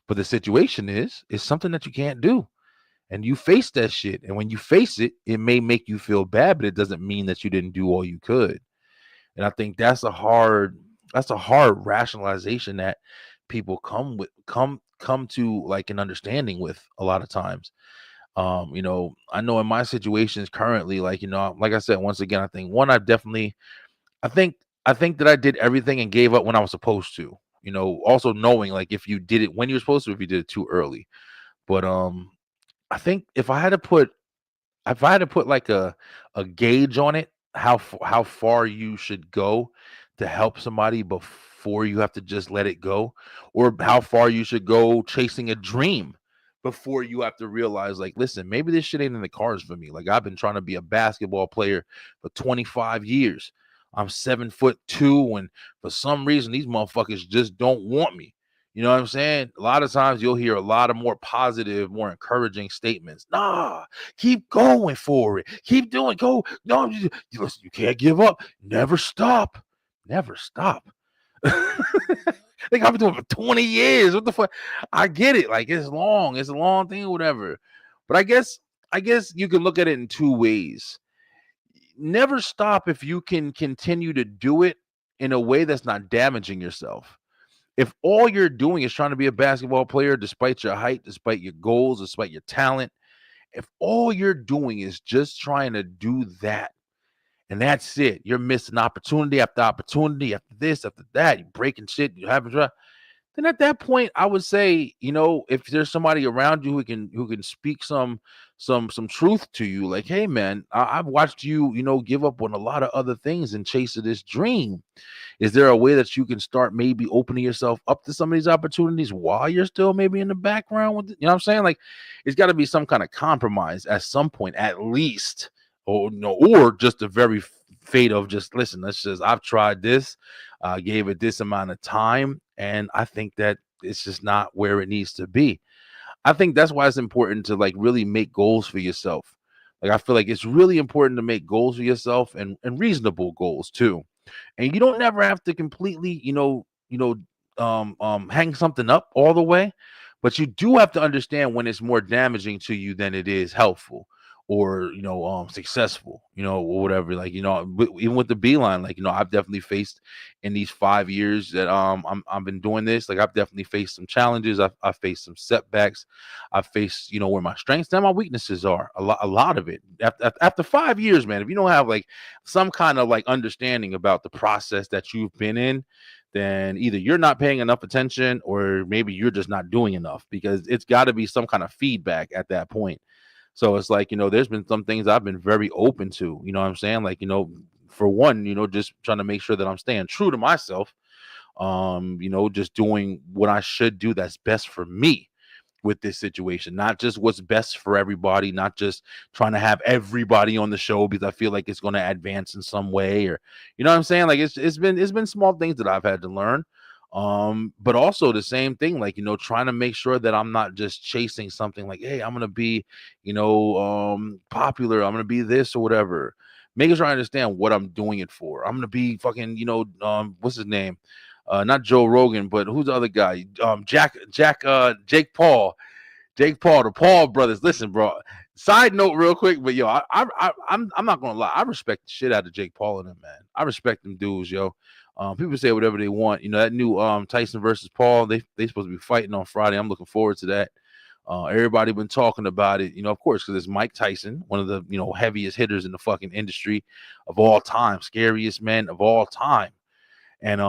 But the situation is something that you can't do. And you face that shit. And when you face it, it may make you feel bad, but it doesn't mean that you didn't do all you could. And I think that's a hard rationalization that people come to like an understanding with a lot of times. I know in my situations currently, like I said, once again, I think I think that I did everything and gave up when I was supposed to. Also knowing like if you did it when you were supposed to, if you did it too early. But I think if I had to put like a gauge on it, how far you should go to help somebody before you have to just let it go, or how far you should go chasing a dream before you have to realize, like, listen, maybe this shit ain't in the cards for me. Like, I've been trying to be a basketball player for 25 years. I'm 7'2", and for some reason, these motherfuckers just don't want me. You know what I'm saying? A lot of times you'll hear a lot of more positive, more encouraging statements. Nah, keep going for it. Keep doing. Go. No, listen, you can't give up. Never stop. Never stop. Like I've been doing it for 20 years. What the fuck? I get it. Like it's long. It's a long thing or whatever. But I guess you can look at it in two ways. Never stop if you can continue to do it in a way that's not damaging yourself. If all you're doing is trying to be a basketball player, despite your height, despite your goals, despite your talent, if all you're doing is just trying to do that, and that's it, you're missing opportunity after opportunity, after this, after that, you're breaking shit, you haven't tried. Then at that point, I would say, if there's somebody around you who can speak some truth to you, like, hey man, I've watched you, give up on a lot of other things in chase of this dream. Is there a way that you can start maybe opening yourself up to some of these opportunities while you're still maybe in the background with it? You know what I'm saying? Like, it's got to be some kind of compromise at some point, at least, or just a very fate of just listen. I've tried this, gave it this amount of time, and I think that it's just not where it needs to be. I think that's why it's important to like really make goals for yourself. Like, I feel like it's really important to make goals for yourself and reasonable goals too. And you don't never have to completely, hang something up all the way, but you do have to understand when it's more damaging to you than it is helpful or, successful, or whatever. Like, even with the Beeline, like, I've definitely faced in these 5 years that I've been doing this. Like, I've definitely faced some challenges. I've faced some setbacks. I've faced, where my strengths and my weaknesses are. A lot of it. After 5 years, man, if you don't have like some kind of like understanding about the process that you've been in, then either you're not paying enough attention or maybe you're just not doing enough, because it's got to be some kind of feedback at that point. So it's like, there's been some things I've been very open to, you know what I'm saying? Like, for one, just trying to make sure that I'm staying true to myself, just doing what I should do that's best for me with this situation, not just what's best for everybody, not just trying to have everybody on the show because I feel like it's going to advance in some way, or, you know what I'm saying? Like it's been small things that I've had to learn. But also the same thing, like, trying to make sure that I'm not just chasing something like, hey, I'm going to be, popular. I'm going to be this or whatever. Making sure I understand what I'm doing it for. I'm going to be fucking, what's his name? Not Joe Rogan, but who's the other guy? Jake Paul. Jake Paul, the Paul brothers. Listen, bro. Side note, real quick, but yo, I'm not gonna lie. I respect the shit out of Jake Paul and them, man. I respect them dudes, yo. People say whatever they want. You know that new Tyson versus Paul. They supposed to be fighting on Friday. I'm looking forward to that. Everybody been talking about it, you know, of course, because it's Mike Tyson, one of the heaviest hitters in the fucking industry of all time, scariest man of all time. And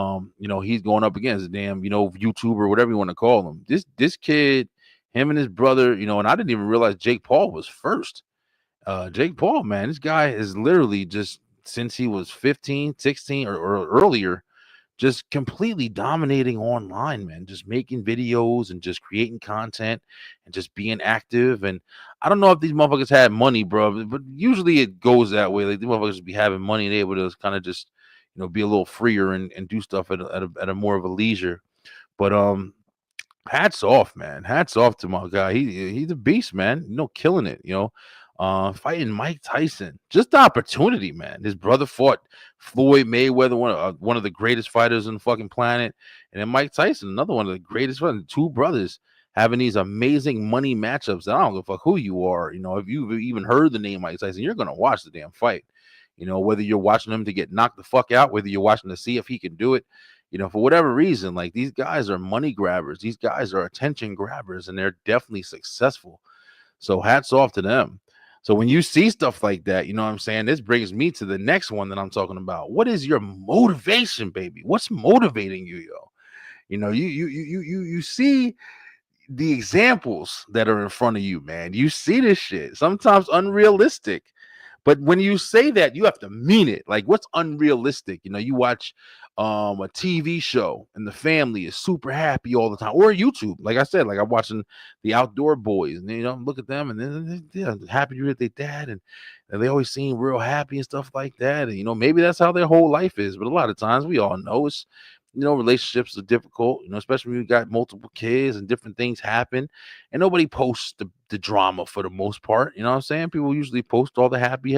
he's going up against a damn, YouTuber, whatever you want to call him. This kid, him and his brother, and I didn't even realize Jake Paul was first. Jake Paul, man, this guy is literally just since he was 15, 16 or earlier, just completely dominating online, man, just making videos and just creating content and just being active. And I don't know if these motherfuckers had money, bro, but usually it goes that way. Like, these motherfuckers be having money and able to kind of just, be a little freer and do stuff at a more of a leisure. But hats off, man. Hats off to my guy. He's a beast, man. Killing it. Fighting Mike Tyson. Just the opportunity, man. His brother fought Floyd Mayweather, one of the greatest fighters on the fucking planet, and then Mike Tyson, another one of the greatest fighters. Two brothers having these amazing money matchups. I don't give a fuck who you are. If you've even heard the name Mike Tyson, you're gonna watch the damn fight. Whether you're watching him to get knocked the fuck out, whether you're watching to see if he can do it, for whatever reason, like, these guys are money grabbers. These guys are attention grabbers, and they're definitely successful. So hats off to them. So when you see stuff like that, you know what I'm saying? This brings me to the next one that I'm talking about. What is your motivation, baby? What's motivating you, yo? You see the examples that are in front of you, man. You see this shit, sometimes unrealistic. But when you say that, you have to mean it. Like, what's unrealistic? You watch a TV show and the family is super happy all the time, or YouTube. Like I said, like, I'm watching the Outdoor Boys, and look at them, and then they're happy with their dad, and they always seem real happy and stuff like that. And maybe that's how their whole life is. But a lot of times, we all know it's relationships are difficult, especially when you got multiple kids and different things happen, and nobody posts the drama for the most part. You know what I'm saying? People usually post all the happy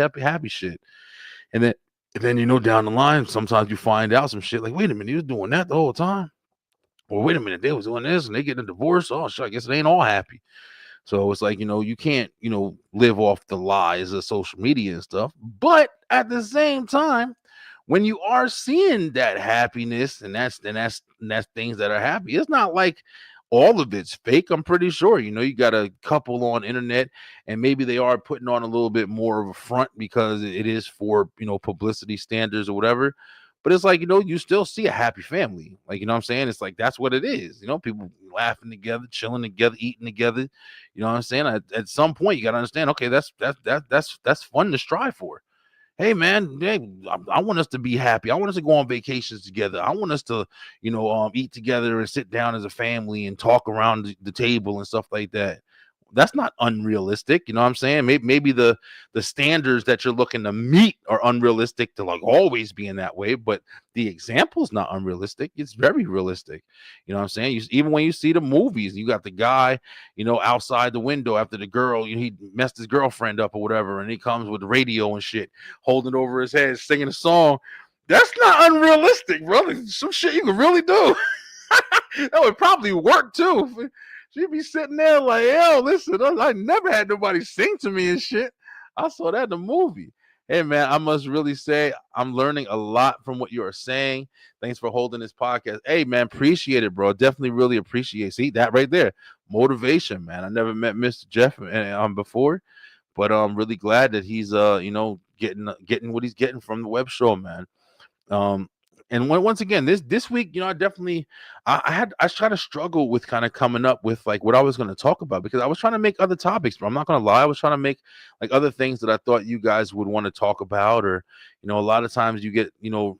shit. And then down the line, sometimes you find out some shit like, wait a minute, he was doing that the whole time. Or wait a minute, they was doing this and they getting a divorce. Oh shit, I guess it ain't all happy. So it's like, you can't, live off the lies of social media and stuff. But at the same time, when you are seeing that happiness and that's things that are happy, it's not like all of it's fake. I'm pretty sure, you got a couple on internet and maybe they are putting on a little bit more of a front because it is for, publicity standards or whatever. But it's like, you still see a happy family. Like, what I'm saying? It's like, that's what it is. People laughing together, chilling together, eating together. You know what I'm saying? At some point, you got to understand, okay, that's fun to strive for. Hey, man, I want us to be happy. I want us to go on vacations together. I want us to, eat together and sit down as a family and talk around the table and stuff like that. That's not unrealistic. You know what I'm saying? Maybe the standards that you're looking to meet are unrealistic to like always be in that way, but the example is not unrealistic. It's very realistic. You know what I'm saying? Even when you see the movies, you got the guy, outside the window after the girl, he messed his girlfriend up or whatever, and he comes with the radio and shit, holding over his head, singing a song. That's not unrealistic, brother. Some shit you can really do. That would probably work too. She'd be sitting there like, yo, listen, I never had nobody sing to me and shit. I saw that in the movie. Hey, man, I must really say I'm learning a lot from what you are saying. Thanks for holding this podcast. Hey, man, appreciate it, bro. Definitely really appreciate. See, that right there. Motivation, man. I never met Mr. Jeff before, but I'm really glad that he's, getting what he's getting from the web show, man. And once again, this week, I definitely I tried to struggle with kind of coming up with like what I was going to talk about, because I was trying to make other topics, but I'm not going to lie, I was trying to make like other things that I thought you guys would want to talk about, or a lot of times you get into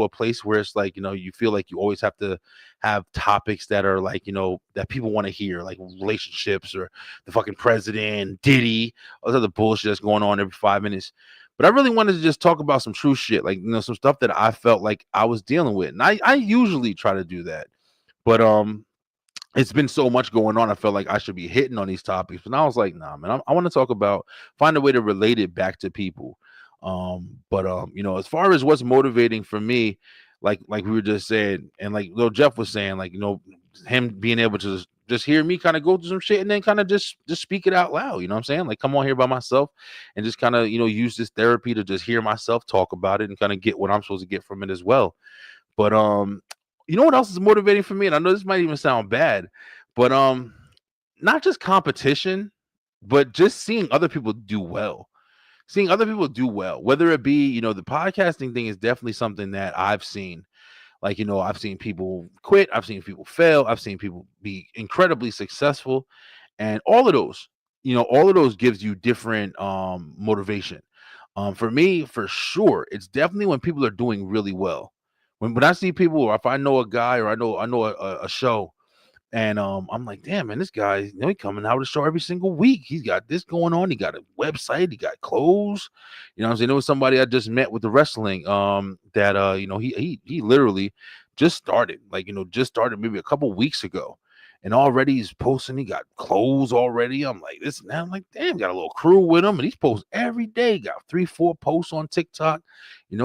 a place where it's like you feel like you always have to have topics that are like that people want to hear, like relationships or the fucking president, Diddy, all this other bullshit that's going on every 5 minutes. But I really wanted to just talk about some true shit, like some stuff that I felt like I was dealing with, and I usually try to do that, but it's been so much going on. I felt like I should be hitting on these topics, but now I was like, nah, man, I want to find a way to relate it back to people. But as far as what's motivating for me, like we were just saying, and like little Jeff was saying, like him being able to just hear me kind of go through some shit and then kind of just speak it out loud. You know what I'm saying? Like come on here by myself and just kind of, use this therapy to just hear myself talk about it and kind of get what I'm supposed to get from it as well. But you know what else is motivating for me? And I know this might even sound bad, but not just competition, but just seeing other people do well. Seeing other people do well, whether it be, the podcasting thing is definitely something that I've seen. Like, I've seen people quit, I've seen people fail, I've seen people be incredibly successful. And all of those gives you different motivation. For me, for sure, it's definitely when people are doing really well. When I see people, or if I know a guy, or I know a show, and I'm like, damn, man, this guy, he coming out with a show every single week. He's got this going on. He got a website. He got clothes. You know what I'm saying? There was somebody I just met with the wrestling that he literally just started, maybe a couple weeks ago. And already he's posting. He got clothes already. I'm like, this now. I'm like, damn, got a little crew with him, and he's posting every day. Got 3-4 posts on TikTok.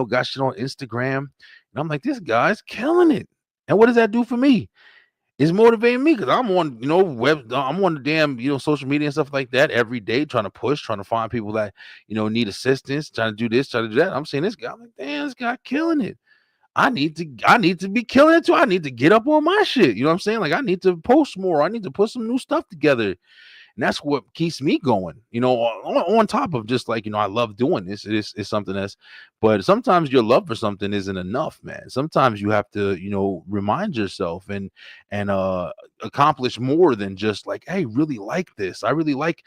Got shit on Instagram. And I'm like, this guy's killing it. And what does that do for me? It's motivating me because I'm on, I'm on the damn, social media and stuff like that every day, trying to find people that, need assistance, trying to do this, trying to do that. I'm seeing this guy. I'm like, damn, this guy killing it. I need to be killing it too. I need to get up on my shit. You know what I'm saying? Like I need to post more. I need to put some new stuff together. And that's what keeps me going, on top of just like, I love doing this. It's something but sometimes your love for something isn't enough, man. Sometimes you have to, remind yourself and accomplish more than just like, hey, really like this. I really like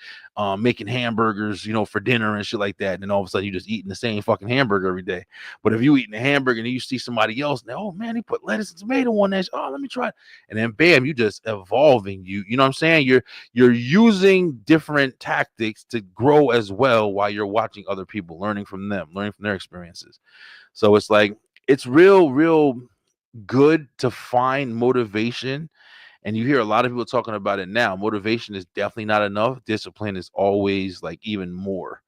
making hamburgers, for dinner and shit like that. And then all of a sudden you just eating the same fucking hamburger every day. But if you eating a hamburger and you see somebody else, now, oh man, he put lettuce and tomato on that. Oh, let me try it. And then bam, you just evolving. You know what I'm saying? You're using different tactics to grow as well while you're watching other people, learning from them, learning from their experiences. So it's like, it's real good to find motivation. And you hear a lot of people talking about it now. Motivation is definitely not enough. Discipline is always like even more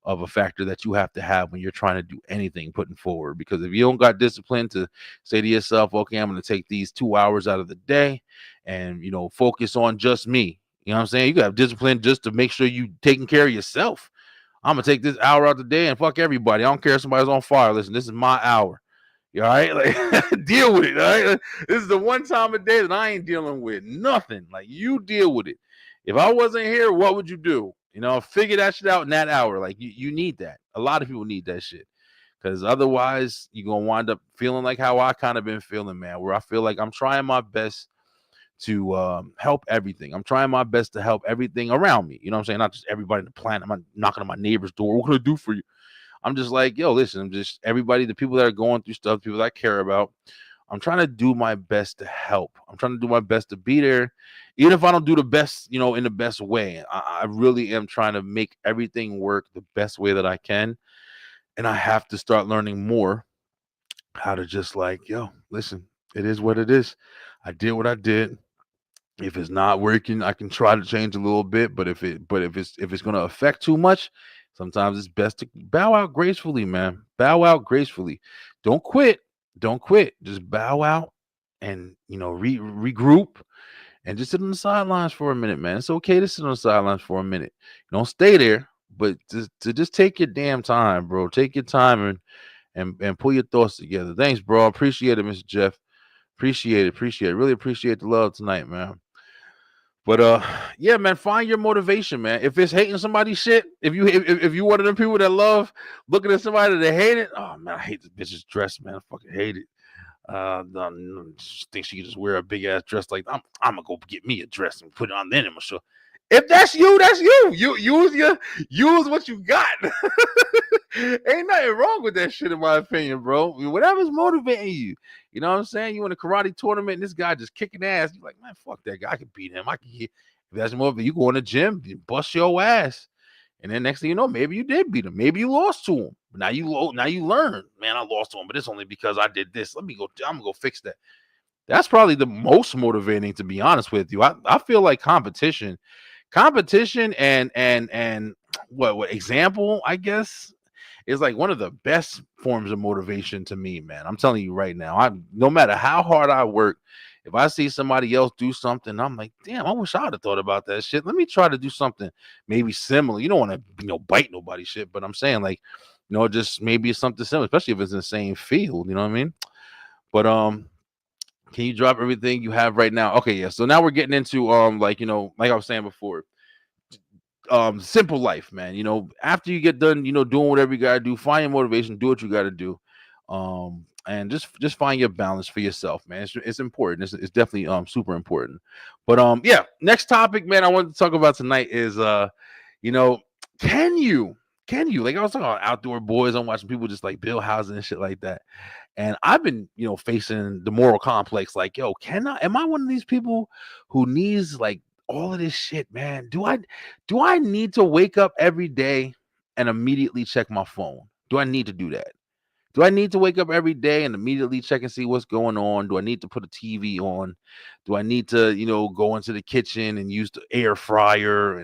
of a factor that you have to have when you're trying to do anything putting forward. Because if you don't got discipline to say to yourself, okay, I'm going to take these 2 hours out of the day and, focus on just me. You know what I'm saying? You got to have discipline just to make sure you taking care of yourself. I'm going to take this hour out the day and fuck everybody. I don't care if somebody's on fire. Listen, this is my hour. You all right? Like, deal with it. All right? This is the one time a day that I ain't dealing with nothing. Like, you deal with it. If I wasn't here, what would you do? Figure that shit out in that hour. Like, you need that. A lot of people need that shit. Because otherwise, you're going to wind up feeling like how I kind of been feeling, man, where I feel like I'm trying my best to help everything. I'm trying my best to help everything around me. You know what I'm saying? Not just everybody on the planet. I'm not knocking on my neighbor's door. What can I do for you? I'm just like, yo, listen, I'm just everybody, the people that are going through stuff, people that I care about. I'm trying to do my best to help. I'm trying to do my best to be there. Even if I don't do the best, in the best way, I really am trying to make everything work the best way that I can. And I have to start learning more how to just like, yo, listen, it is what it is. I did what I did. If it's not working, I can try to change a little bit. But if it's going to affect too much, sometimes it's best to bow out gracefully, man. Bow out gracefully. Don't quit. Don't quit. Just bow out and, regroup and just sit on the sidelines for a minute, man. It's okay to sit on the sidelines for a minute. Don't stay there, but just take your damn time, bro. Take your time and pull your thoughts together. Thanks, bro. I appreciate it, Mr. Jeff. Appreciate it. Really appreciate the love tonight, man. But yeah, man, find your motivation, man. If it's hating somebody's shit, if you one of them people that love looking at somebody that hate it, oh man, I hate this bitch's dress, man. I fucking hate it. Think she could just wear a big ass dress like I'm gonna go get me a dress and put it on then I'm sure. If that's you, that's you. You use what you got. Ain't nothing wrong with that shit, in my opinion, bro. Whatever's motivating you. You know what I'm saying? You in a karate tournament and this guy just kicking ass. You're like, man, fuck that guy. I can beat him. I can get. If that's more, you go in the gym, you bust your ass. And then next thing you know, maybe you did beat him. Maybe you lost to him. But now you learn. Man, I lost to him, but it's only because I did this. I'm gonna go fix that. That's probably the most motivating, to be honest with you. I feel like competition and what example, I guess, is like one of the best forms of motivation to me, man. I'm telling you right now. No matter how hard I work, If I see somebody else do something, I'm like, damn, I wish I'd have thought about that shit. Let me try to do something maybe similar. You don't want to, bite nobody shit, but I'm saying like, just maybe it's something similar, especially if it's in the same field. You know what I mean? But can you drop everything you have right now? Okay, yeah. So now we're getting into like like I was saying before, simple life, man. After you get done, doing whatever you gotta do, find your motivation, do what you gotta do. And just find your balance for yourself, man. It's important. It's definitely super important. But yeah, next topic, man, I wanted to talk about tonight is you know, can you like I was talking about outdoor boys, I'm watching people just like build houses and shit like that. And I've been, facing the moral complex, like, yo, am I one of these people who needs like all of this shit, man? Do I need to wake up every day and immediately check my phone? Do I need to do that? Do I need to wake up every day and immediately check and see what's going on? Do I need to put a TV on? Do I need to, go into the kitchen and use the air fryer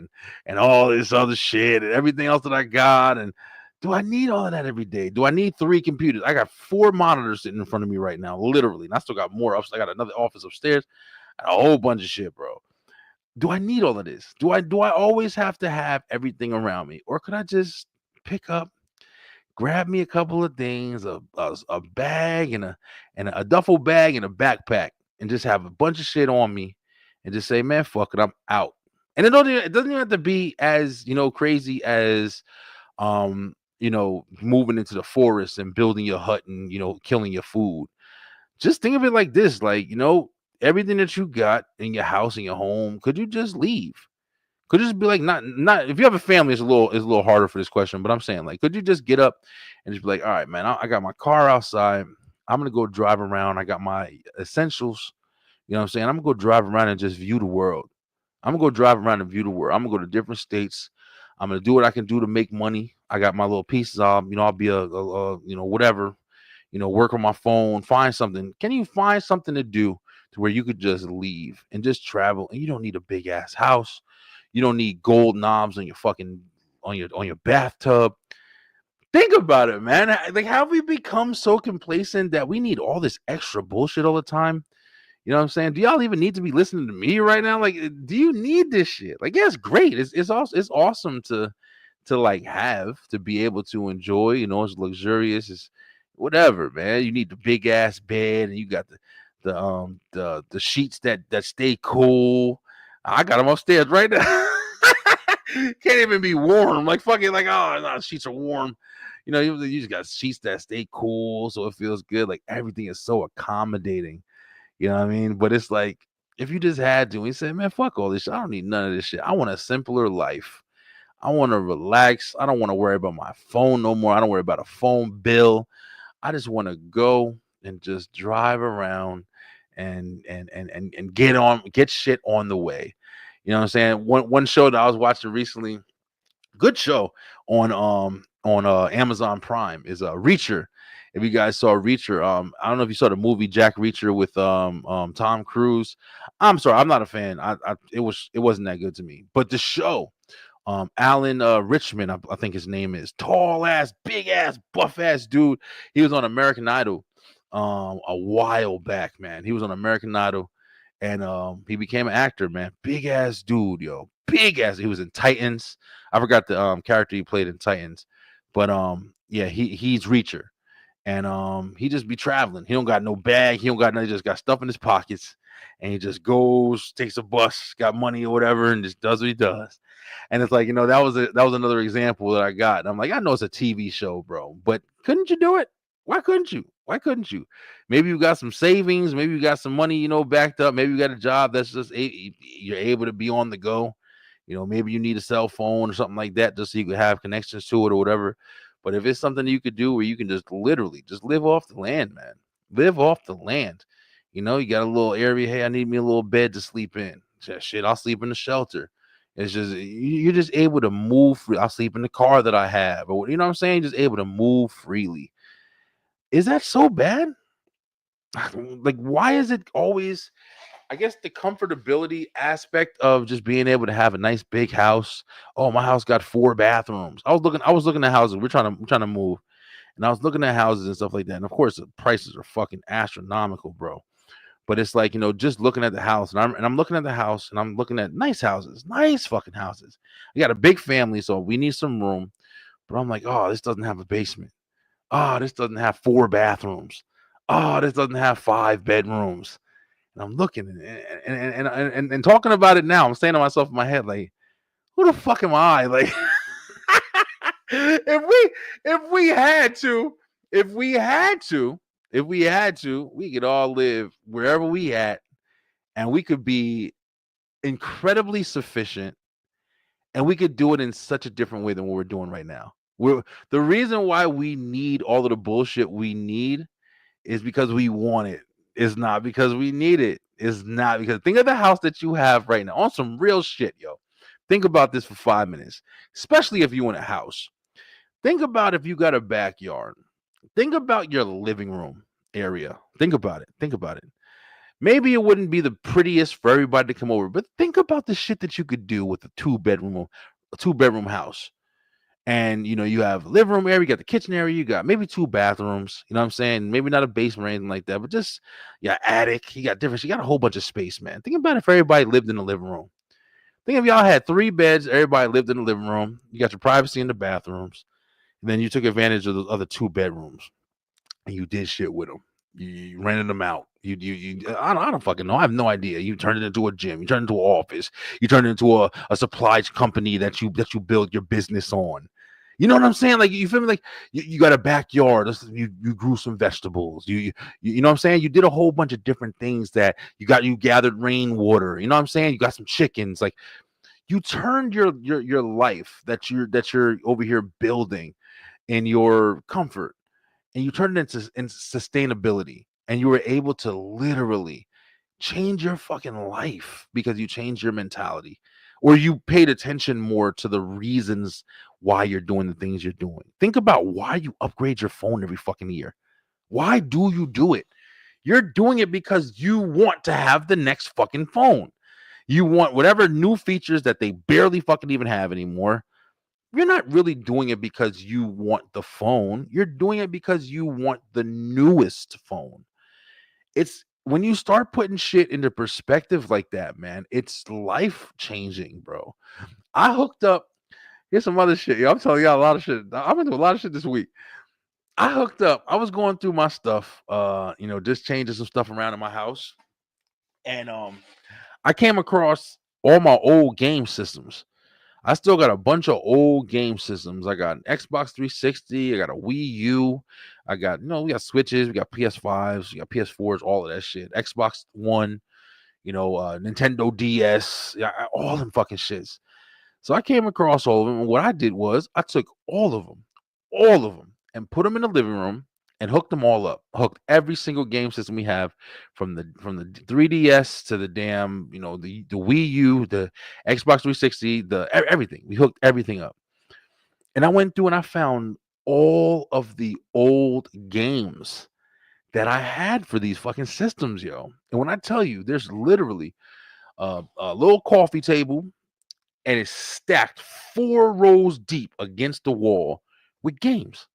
and all this other shit and everything else that I got? And do I need all of that every day? Do I need 3 computers? I got 4 monitors sitting in front of me right now, literally. And I still got more up. I got another office upstairs and a whole bunch of shit, bro. Do I need all of this? Do I always have to have everything around me? Or could I just pick up, grab me a couple of things, a bag and a duffel bag and a backpack, and just have a bunch of shit on me, and just say, man, fuck it, I'm out. And it doesn't even have to be as crazy as moving into the forest and building your hut and killing your food. Just think of it like this, like everything that you got in your house, in your home, could you just leave? Could you just be like, not if you have a family, it's a little harder for this question, but I'm saying, like, could you just get up and just be like, all right, man, I got my car outside. I'm gonna go drive around. I got my essentials. You know what I'm saying? I'm gonna go drive around and just view the world. I'm gonna go drive around and view the world. I'm gonna go to different states. I'm gonna do what I can do to make money. I got my little pieces. I'll be whatever, work on my phone, find something. Can you find something to do to where you could just leave and just travel? And you don't need a big ass house. You don't need gold knobs on your fucking on your bathtub. Think about it, man. Like, have we become so complacent that we need all this extra bullshit all the time? You know what I'm saying? Do y'all even need to be listening to me right now? Like, do you need this shit? Like, yeah, it's great. It's awesome to like have to be able to enjoy. It's luxurious. It's whatever, man. You need the big ass bed, and you got the sheets that stay cool. I got them upstairs right now. Can't even be warm. Like, fucking, like, oh no, sheets are warm. You just got sheets that stay cool, so it feels good. Like, everything is so accommodating. You know what I mean? But it's like, if you just had to, and you said, man, fuck all this shit. I don't need none of this shit. I want a simpler life. I want to relax. I don't want to worry about my phone no more. I don't worry about a phone bill. I just want to go and just drive around and get shit on the way. You know what I'm saying? One show that I was watching recently, good show on Amazon Prime, is Reacher. If you guys saw Reacher, I don't know if you saw the movie Jack Reacher with Tom Cruise. I'm sorry, I'm not a fan. It wasn't that good to me. But the show, Alan Richmond, I think his name is, tall ass, big ass, buff ass dude. He was on American Idol a while back, man. He was on American Idol, and he became an actor, man. Big ass dude, yo. Big ass. He was in Titans. I forgot the character he played in Titans. But yeah, he's Reacher. And he just be traveling. He don't got no bag. He don't got nothing. He just got stuff in his pockets. And he just goes, takes a bus, got money or whatever, and just does what he does. And it's like, that was another example that I got. And I'm like, I know it's a TV show, bro, but couldn't you do it? Why couldn't you? Why couldn't you? Maybe you got some savings. Maybe you got some money, backed up. Maybe you got a job that's just you're able to be on the go. Maybe you need a cell phone or something like that just so you could have connections to it or whatever. But if it's something you could do where you can just literally just live off the land, man, live off the land. You got a little area. Hey, I need me a little bed to sleep in. Shit, I'll sleep in the shelter. It's just, you're just able to move free. I'll sleep in the car that I have, or you know what I'm saying? Just able to move freely. Is that so bad? Like, why is it always, I guess, the comfortability aspect of just being able to have a nice big house? Oh, my house got 4 bathrooms. I was looking at houses. We're trying to move, and I was looking at houses and stuff like that. And of course, the prices are fucking astronomical, bro. But it's like, just looking at the house, and I'm looking at the house, and I'm looking at nice houses, nice fucking houses. We got a big family, so we need some room. But I'm like, oh, this doesn't have a basement. Oh, this doesn't have 4 bathrooms. Oh, this doesn't have 5 bedrooms. And I'm looking and talking about it now. I'm saying to myself in my head, like, who the fuck am I? Like, if we had to, we could all live wherever we at, and we could be incredibly sufficient, and we could do it in such a different way than what we're doing right now. The reason why we need all of the bullshit we need is because we want it. It's not because we need it. It's not because, think of the house that you have right now on some real shit, yo. Think about this for 5 minutes, especially if you in a house. Think about if you got a backyard. Think about your living room area. Think about it. Maybe it wouldn't be the prettiest for everybody to come over, but think about the shit that you could do with a two bedroom house. And you have living room area, you got the kitchen area, you got maybe 2 bathrooms, you know what I'm saying? Maybe not a basement or anything like that, but just attic, you got a whole bunch of space, man. Think about if everybody lived in the living room. Think if y'all had 3 beds, everybody lived in the living room, you got your privacy in the bathrooms, and then you took advantage of the other 2 bedrooms and you did shit with them. You rented them out. I don't fucking know. I have no idea. You turned it into a gym. You turned it into an office. You turned it into a supply company that you build your business on. You know what I'm saying? Like, you feel me? Like, you got a backyard. You grew some vegetables. You know what I'm saying? You did a whole bunch of different things that you gathered rainwater. You know what I'm saying? You got some chickens. Like, you turned your life that you're over here building in your comfort, and you turned it into sustainability, and you were able to literally change your fucking life because you changed your mentality, or you paid attention more to the reasons why you're doing the things you're doing. Think about why you upgrade your phone every fucking year. Why do you do it? You're doing it because you want to have the next fucking phone. You want whatever new features that they barely fucking even have anymore. You're not really doing it because you want the phone. You're doing it because you want the newest phone. It's when you start putting shit into perspective like that, man, it's life changing, bro. I hooked up. Here's some other shit. Yo, I'm telling y'all a lot of shit. I've been doing a lot of shit this week. I hooked up. I was going through my stuff, just changing some stuff around in my house. And I came across all my old game systems. I still got a bunch of old game systems. I got an Xbox 360. I got a Wii U. I got, we got Switches. We got PS5s. We got PS4s, all of that shit. Xbox One, Nintendo DS. Yeah, all them fucking shits. So I came across all of them. And what I did was I took all of them, and put them in the living room and hooked them all up. Hooked every single game system we have, from the 3DS to the damn, the Wii U, the Xbox 360, everything. We hooked everything up. And I went through and I found all of the old games that I had for these fucking systems, yo. And when I tell you, there's literally a little coffee table, and it's stacked 4 rows deep against the wall with games.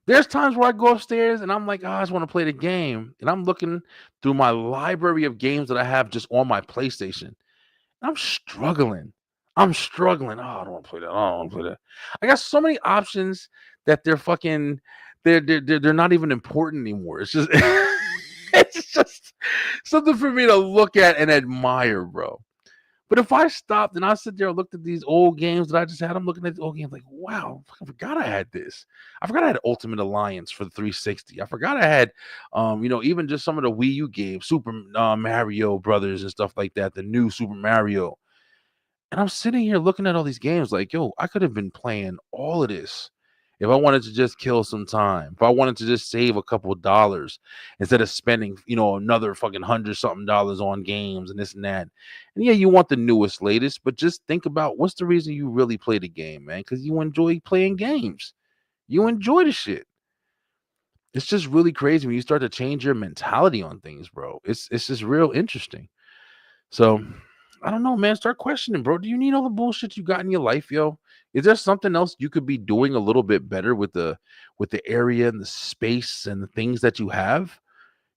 There's times where I go upstairs and I'm like, I just want to play the game. And I'm looking through my library of games that I have just on my PlayStation. I'm struggling. Oh, I don't want to play that. I don't want to play that. I got so many options that they're not even important anymore. It's just it's just something for me to look at and admire, bro. But if I stopped and I sit there and looked at these old games that I just had, I'm looking at the old games like, wow, I forgot I had this. I forgot I had Ultimate Alliance for the 360. I forgot I had, even just some of the Wii U games, Super Mario Brothers and stuff like that, the new Super Mario. And I'm sitting here looking at all these games like, yo, I could have been playing all of this if I wanted to just kill some time, if I wanted to just save a couple of dollars instead of spending, another fucking $100-something on games and this and that. And yeah, you want the newest, latest, but just think about what's the reason you really play the game, man? Because you enjoy playing games. You enjoy the shit. It's just really crazy when you start to change your mentality on things, bro. It's just real interesting. So I don't know, man. Start questioning, bro. Do you need all the bullshit you got in your life, yo? Is there something else you could be doing a little bit better with the area and the space and the things that you have?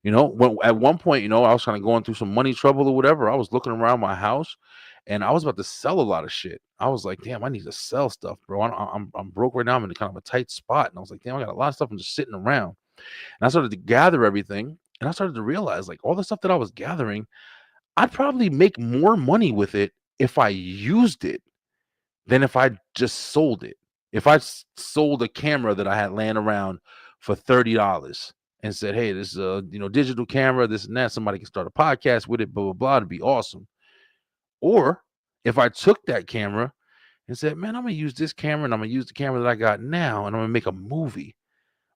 At one point, I was kind of going through some money trouble or whatever. I was looking around my house, and I was about to sell a lot of shit. I was like, damn, I need to sell stuff, bro. I'm broke right now. I'm in kind of a tight spot, and I was like, damn, I got a lot of stuff. I'm just sitting around, and I started to gather everything, and I started to realize like all the stuff that I was gathering, I'd probably make more money with it if I used it than if I just sold it. If I sold a camera that I had laying around for $30 and said, "Hey, this is a digital camera, this and that. Somebody can start a podcast with it, blah blah blah. It'd be awesome." Or if I took that camera and said, "Man, I'm gonna use this camera, and I'm gonna use the camera that I got now, and I'm gonna make a movie,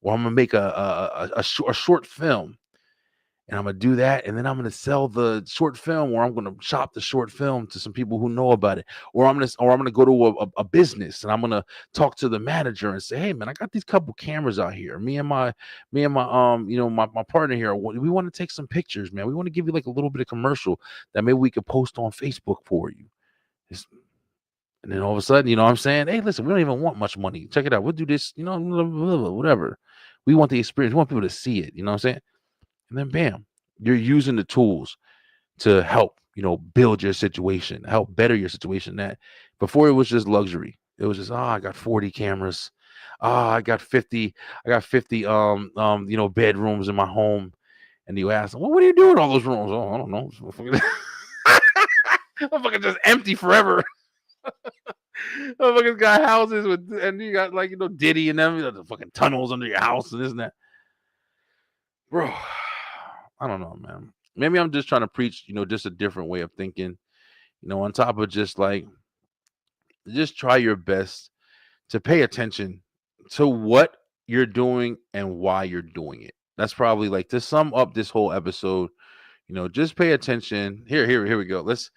or I'm gonna make a short film." And I'm gonna do that, and then I'm gonna sell the short film, or I'm gonna shop the short film to some people who know about it, or I'm gonna go to a business, and I'm gonna talk to the manager and say, "Hey, man, I got these couple cameras out here. Me and my my partner here. We want to take some pictures, man. We want to give you like a little bit of commercial that maybe we could post on Facebook for you." It's- and then all of a sudden, I'm saying, "Hey, listen, we don't even want much money. Check it out. We'll do this, whatever. We want the experience. We want people to see it. You know what I'm saying?" And then bam, you're using the tools to help, build your situation, help better your situation. That before it was just luxury. It was just, I got 40 cameras. I got 50, bedrooms in my home. And you ask them, well, what do you do with all those rooms? Oh, I don't know. Motherfucker just empty forever. Motherfuckers got houses and you got like, Diddy and them, the fucking tunnels under your house and this and that. Bro, I don't know, man. Maybe I'm just trying to preach, just a different way of thinking, on top of just try your best to pay attention to what you're doing and why you're doing it. That's probably like to sum up this whole episode, just pay attention. Here we go. Let's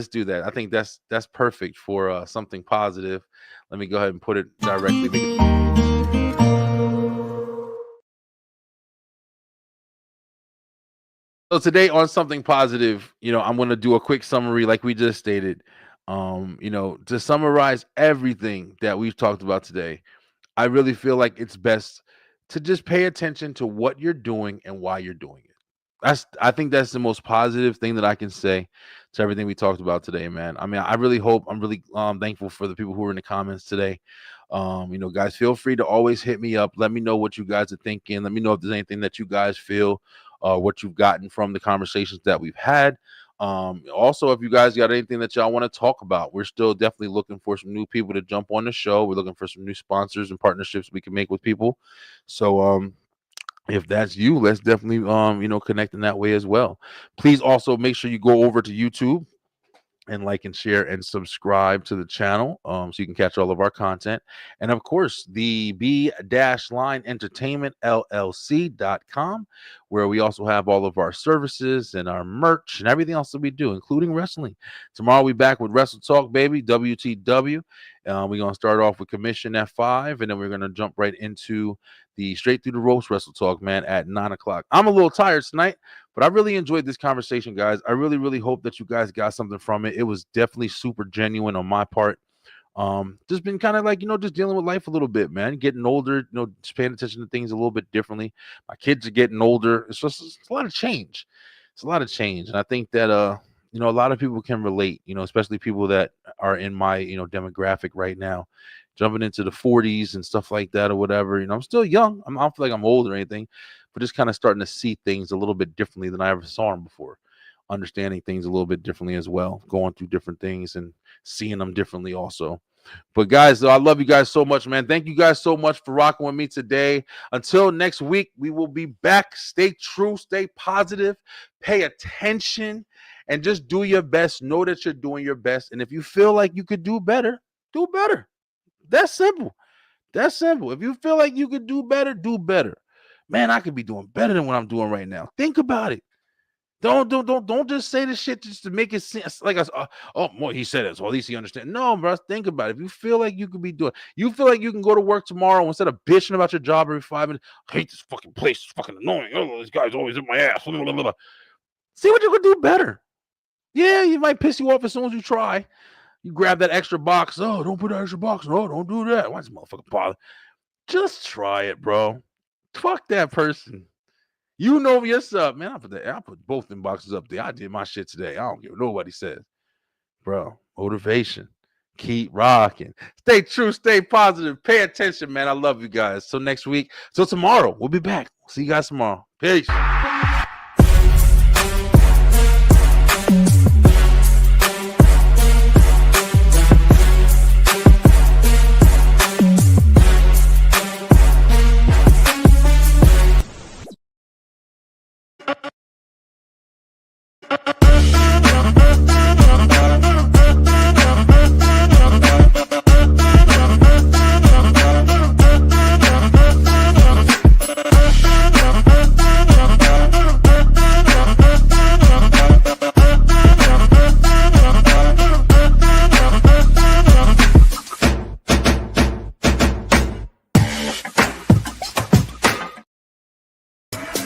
do that. I think that's perfect for something positive. Let me go ahead and put it directly. So today on something positive, I'm going to do a quick summary like we just stated. To summarize everything that we've talked about today, I really feel like it's best to just pay attention to what you're doing and why you're doing it. I think that's the most positive thing that I can say to everything we talked about today, man. I mean, I'm really thankful for the people who were in the comments today. Guys, feel free to always hit me up. Let me know what you guys are thinking. Let me know if there's anything that you guys feel what you've gotten from the conversations that we've had. Also, if you guys got anything that y'all want to talk about, we're still definitely looking for some new people to jump on the show. We're looking for some new sponsors and partnerships we can make with people. So if that's you, let's definitely connect in that way as well. Please also make sure you go over to YouTube and like and share and subscribe to the channel so you can catch all of our content. And of course, the B-Line Entertainment LLC.com, where we also have all of our services and our merch and everything else that we do, including wrestling. Tomorrow we back with Wrestle Talk, baby, WTW. We're going to start off with Commission at 5, and then we're going to jump right into the Straight Through the Ropes Wrestle Talk, man, at 9 o'clock. I'm a little tired tonight, but I really enjoyed this conversation, guys. I really, really hope that you guys got something from it. It was definitely super genuine on my part. Just been kind of like, just dealing with life a little bit, man. Getting older, just paying attention to things a little bit differently. My kids are getting older. It's a lot of change. It's a lot of change. And I think that, a lot of people can relate, especially people that are in my, demographic right now, jumping into the 40s and stuff like that or whatever. I'm still young. I don't feel like I'm old or anything, but just kind of starting to see things a little bit differently than I ever saw them before. Understanding things a little bit differently as well, going through different things and seeing them differently also. But guys, I love you guys so much, man. Thank you guys so much for rocking with me today. Until next week, we will be back. Stay true, stay positive, pay attention, and just do your best. Know that you're doing your best. And if you feel like you could do better, do better. That's simple. That's simple. If you feel like you could do better, do better. Man, I could be doing better than what I'm doing right now. Think about it. Don't just say this shit just to make it seem like well, he said it, so at least he understands. No, bro, think about it. If you feel like you could be doing, you feel like you can go to work tomorrow instead of bitching about your job every 5 minutes. I hate this fucking place. It's fucking annoying. Oh, this guy's always in my ass. Blah, blah, blah. See what you can do better. Yeah, you might piss you off as soon as you try. You grab that extra box. Oh, don't put that extra box. No, don't do that. Why does this motherfucker bother? Just try it, bro. Fuck that person. You know yourself, man. I put both inboxes up there. I did my shit today. I don't care what nobody says. Bro, motivation. Keep rocking. Stay true, stay positive. Pay attention, man. I love you guys. So next week, so tomorrow, we'll be back. See you guys tomorrow. Peace.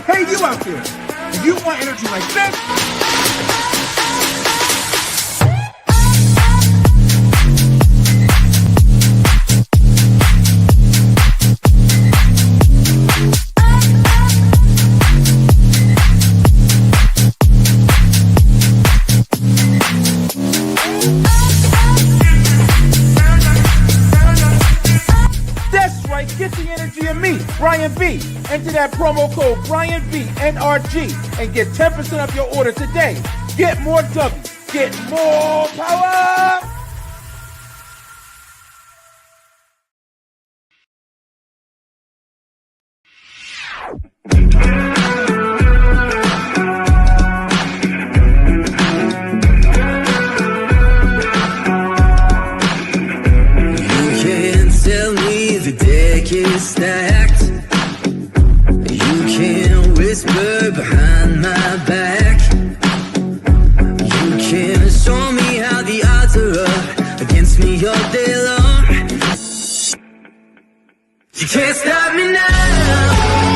Hey, you out there, if you want energy like this, that's right, get the energy of me, Brian B. Enter that promo code BrianB NRG and get 10% off your order today. Get more W, get more power. You can't tell me the deck is stacked. You can't whisper behind my back. You can't show me how the odds are up against me all day long. You can't stop me now.